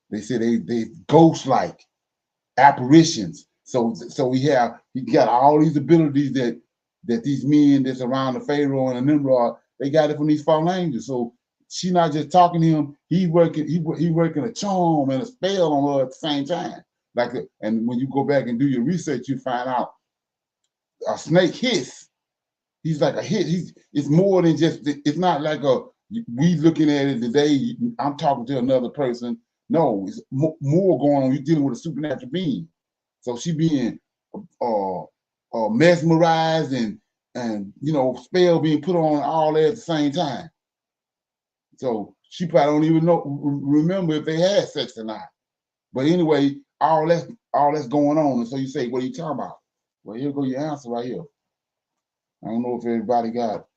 they said they ghost-like apparitions. So he got all these abilities that these men that's around the Pharaoh and the Nimrod, they got it from these fallen angels. So she not just talking to him, he working a charm and a spell on her at the same time. And when you go back and do your research, you find out a snake hiss. He's like a hit. It's more than just. It's not like we looking at it today. I'm talking to another person. No, it's more going on. You're dealing with a supernatural being. So she being mesmerized and spell being put on all that at the same time. So she probably don't even remember if they had sex or not. But anyway, all that's going on. And so you say, what are you talking about? Well, here go your answer right here. I don't know if everybody got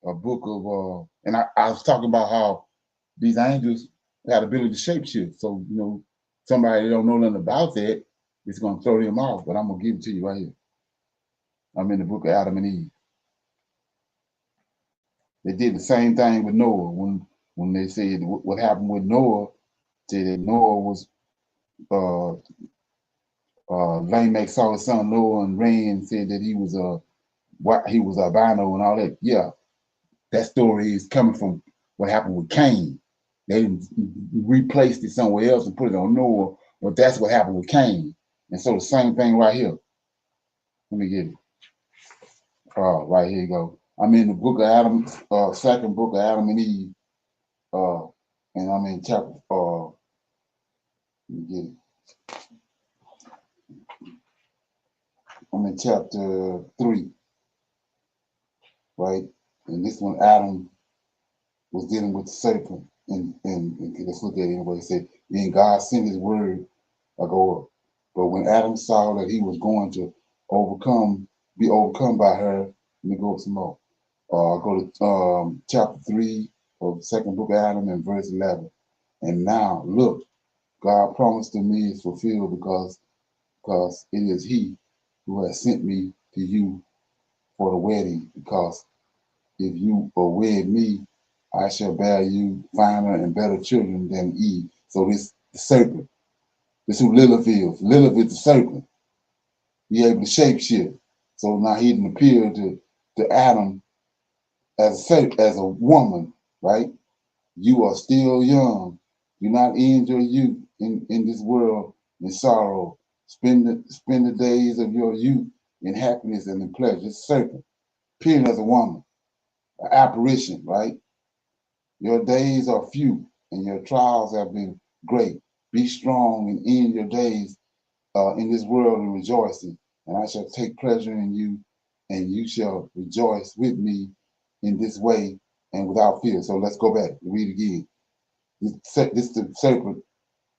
a book of and I was talking about how these angels had ability to shapeshift. So somebody that don't know nothing about that, it's gonna throw them off. But I'm gonna give it to you right here. I'm in the book of Adam and Eve. They did the same thing with Noah when they said what happened with Noah. Said that Noah was Lamech saw his son Noah and ran and said that he was albino and all that. Yeah, that story is coming from what happened with Cain. They replaced it somewhere else and put it on Noah, but that's what happened with Cain. And so the same thing right here. Let me get it. Right here you go. I'm in the book of Adam, second book of Adam and Eve, and I'm in chapter Let me get it. I'm in chapter 3, right? And this one, Adam was dealing with the serpent. And let's look at it anyway. It said, then God sent his word, I go up. But when Adam saw that he was going to be overcome by her, let me go up some more. Go to chapter 3 of the second book of Adam and verse 11. And now, look, God promised to me is fulfilled because it is he who has sent me to you for the wedding. Because if you wed me, I shall bear you finer and better children than Eve. So this the serpent. This who Lilith is. Lilith is the serpent. He able to shapeshift. So now he didn't appear to Adam as a woman, right? You are still young. Do not end your youth in this world in sorrow. Spend the days of your youth in happiness and in pleasure. It's serpent. Appearing as a woman. An apparition, right? Your days are few and your trials have been great. Be strong and end your days in this world in rejoicing. And I shall take pleasure in you, and you shall rejoice with me in this way and without fear. So let's go back and read again. This the serpent,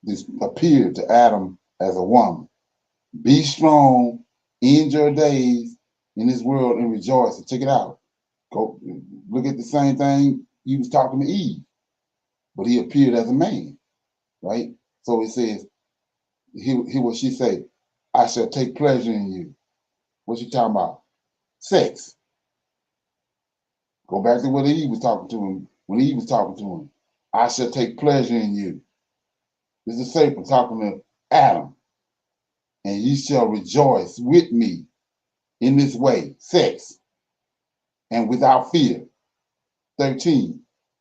this appeared to Adam as a woman. Be strong, end your days in this world and rejoice. And check it out. Go look at the same thing he was talking to Eve, but he appeared as a man, right? So it says, hear what she say, I shall take pleasure in you. What you talking about? Sex. Go back to what Eve was talking to him, when Eve was talking to him. I shall take pleasure in you. This is Satan talking to Adam. And ye shall rejoice with me in this way, sex, and without fear. 13,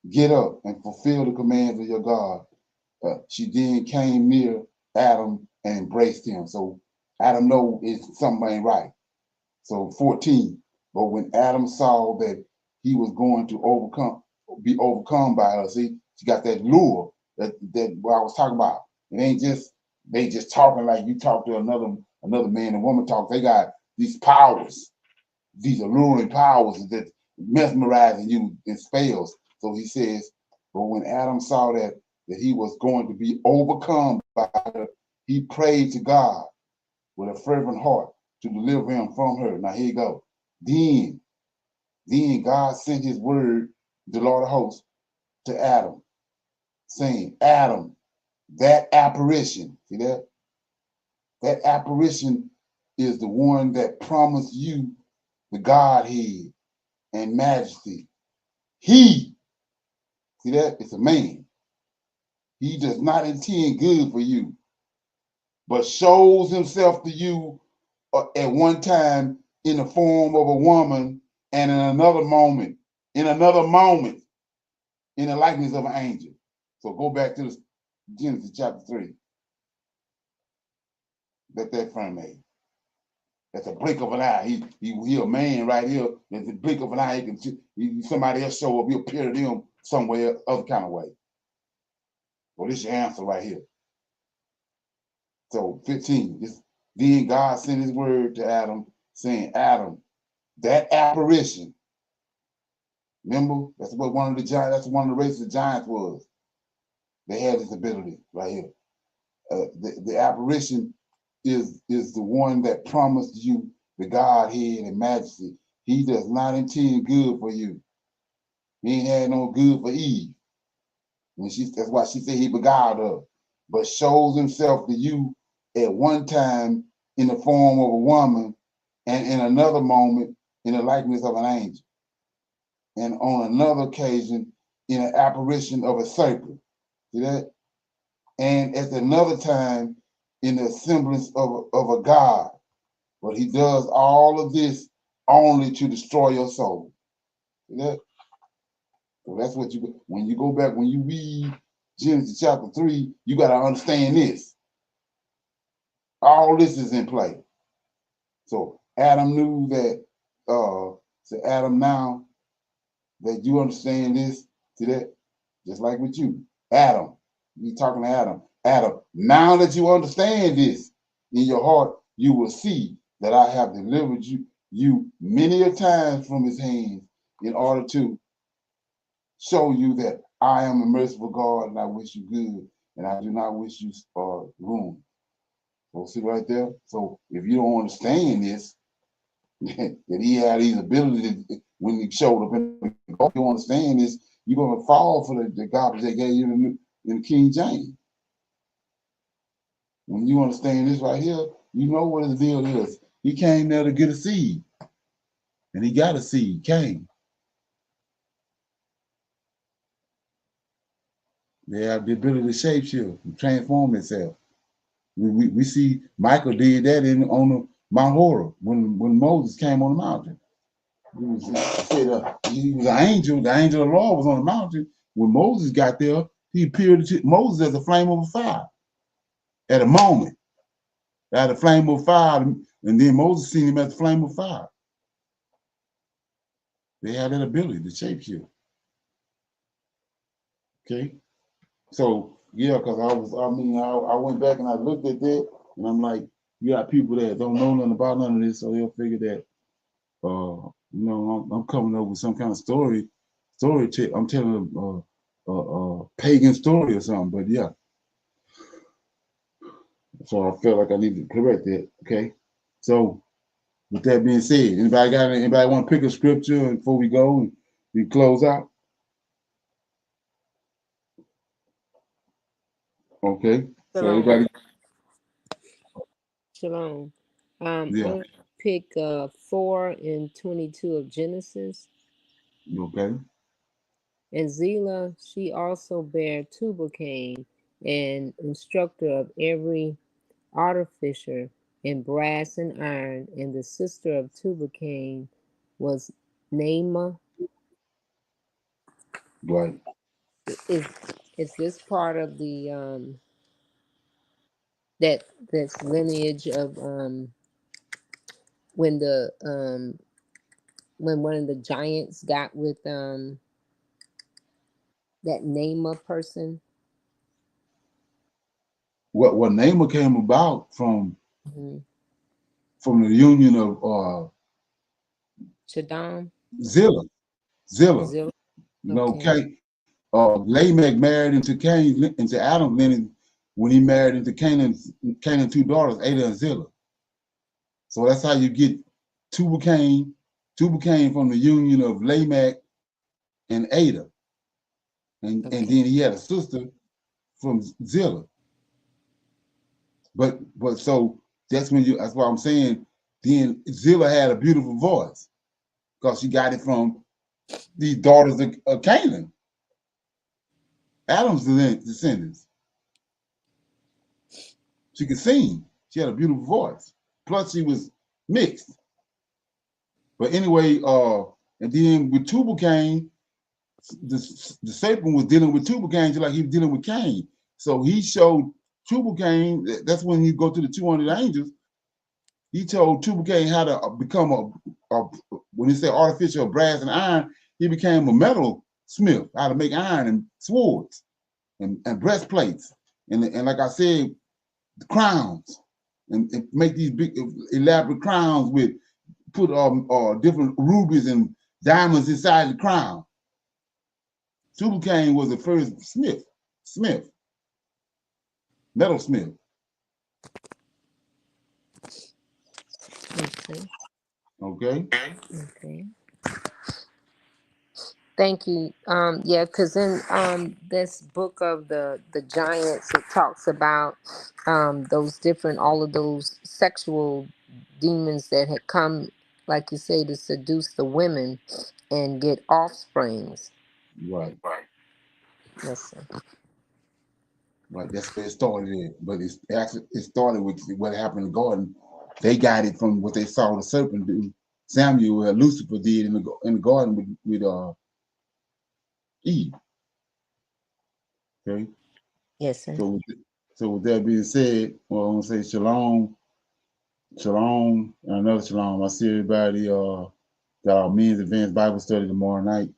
get up and fulfill the commands of your God. She then came near Adam and embraced him. So Adam know something ain't right. So 14, but when Adam saw that he was going to be overcome by her, see, she got that lure that what I was talking about. It ain't just they just talking like you talk to another man and woman talk. They got these powers, these alluring powers that mesmerizing you in spells. So he says, but when Adam saw that he was going to be overcome by her, he prayed to God with a fervent heart to deliver him from her. Now here you go. Then God sent his word, the Lord of hosts, to Adam, saying, Adam, that apparition, see that? That apparition is the one that promised you the Godhead and majesty. He, see that? It's a man. He does not intend good for you, but shows himself to you at one time in the form of a woman, and in another moment, in the likeness of an angel. So go back to Genesis chapter 3. Let that frame made. That's a blink of an eye. He a man right here. At the blink of an eye, somebody else show up. He'll appear to them somewhere other kind of way. Well, this is your answer right here. So 15. Then God sent his word to Adam, saying, Adam, that apparition. Remember, that's what one of the giants. That's one of the races of giants was. They had this ability right here. The apparition is the one that promised you the Godhead and majesty. He does not intend good for you. He ain't had no good for Eve. And that's why she said he beguiled her, but shows himself to you at one time in the form of a woman, and in another moment in the likeness of an angel, and on another occasion in an apparition of a serpent. See that? And at another time in the semblance of a god. But he does all of this only to destroy your soul. See that? So that's what when you go back, when you read Genesis chapter 3, you got to understand this. All this is in play. So Adam knew that, so Adam, now that you understand this, see that? Just like with you, Adam, you talking to Adam. Adam, now that you understand this in your heart, you will see that I have delivered you many a times from his hands in order to show you that I am a merciful God and I wish you good and I do not wish you ruin. So see right there? So if you don't understand this, that he had these abilities when he showed up in the God, you understand this, you're going to fall for the garbage they gave you in King James. When you understand this right here, you know what his deal is. He came there to get a seed. And he got a seed, came. They have the ability to shapeshift and transform itself. We see Michael did that on the Mount Horeb when Moses came on the mountain. He was an angel. The angel of the Lord was on the mountain. When Moses got there, he appeared to Moses as a flame of fire. At a moment, at a flame of fire, and then Moses seen him as a flame of fire. They had that ability to shapeshift. Okay, so yeah, because I went back and I looked at that, and I'm like, you got people that don't know nothing about none of this, so they'll figure that, I'm coming up with some kind of story. I'm telling a pagan story or something, but yeah. So I felt like I needed to correct that. Okay, so with that being said, anybody want to pick a scripture before we go and we close out? Okay, so everybody.
Shalom.
Yeah.
I'm gonna pick 4 and 22 of Genesis.
Okay.
And Zillah, she also bare Tubal-Cain, an instructor of every artificer in brass and iron, and the sister of Tubal-Cain was Naamah.
Right.
Is this part of the that's lineage of when one of the giants got with that Naamah person?
What Naamah came about from the union of
Shaddam?
Zillah.
Okay.
Lamech married into Adam lineage when he married into Canaan's 2 daughters, Ada and Zillah. So that's how you get Tubal-Cain from the union of Lamech and Ada. And then he had a sister from Zillah. But so that's why I'm saying then Zillah had a beautiful voice because she got it from these daughters of Canaan, Adam's descendants. She could sing. She had a beautiful voice. Plus she was mixed. But anyway, and then with Tubal-Cain, the serpent was dealing with Tubal-Cain just like he was dealing with Cain. So he showed Tubal-Cain, that's when you go to the 200 angels, he told Tubal-Cain how to become when he said artificial brass and iron, he became a metal smith, how to make iron and swords and breastplates. And like I said, the crowns, and make these big elaborate crowns with put different rubies and diamonds inside the crown. Tubal-Cain was the first smith, metal smith. Okay.
Thank you. Yeah, because in this book of the giants, it talks about all of those sexual demons that had come, like you say, to seduce the women and get offsprings.
Right.
Yes, sir.
Right. That's where it started. But it started with what happened in the garden. They got it from what they saw the serpent do. Samuel, Lucifer did in the garden with Eve. Okay.
Yes, sir.
So with that being said, well, I'm gonna say shalom, and another shalom. I see everybody got our men's advanced Bible study tomorrow night.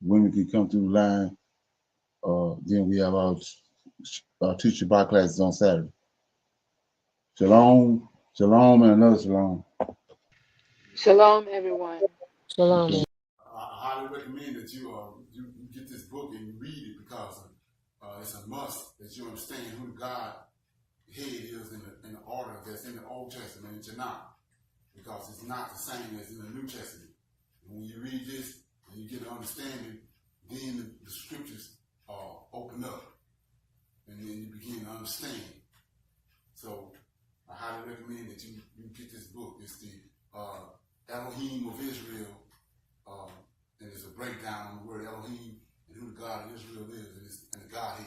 Women can come through the line. Then we have our teach Shabbat classes on Saturday. Shalom, shalom, and another shalom.
Shalom, everyone.
Shalom.
I highly recommend that you get this book and you read it because it's a must that you understand who the God head is in the order that's in the Old Testament and Tanakh, because it's not the same as in the New Testament. And when you read this and you get an understanding, then the scriptures open up and then you begin to understand. So I highly recommend that you get this book. It's the Elohim of Israel, and it's a breakdown on the word Elohim and who the God of Israel is and the Godhead.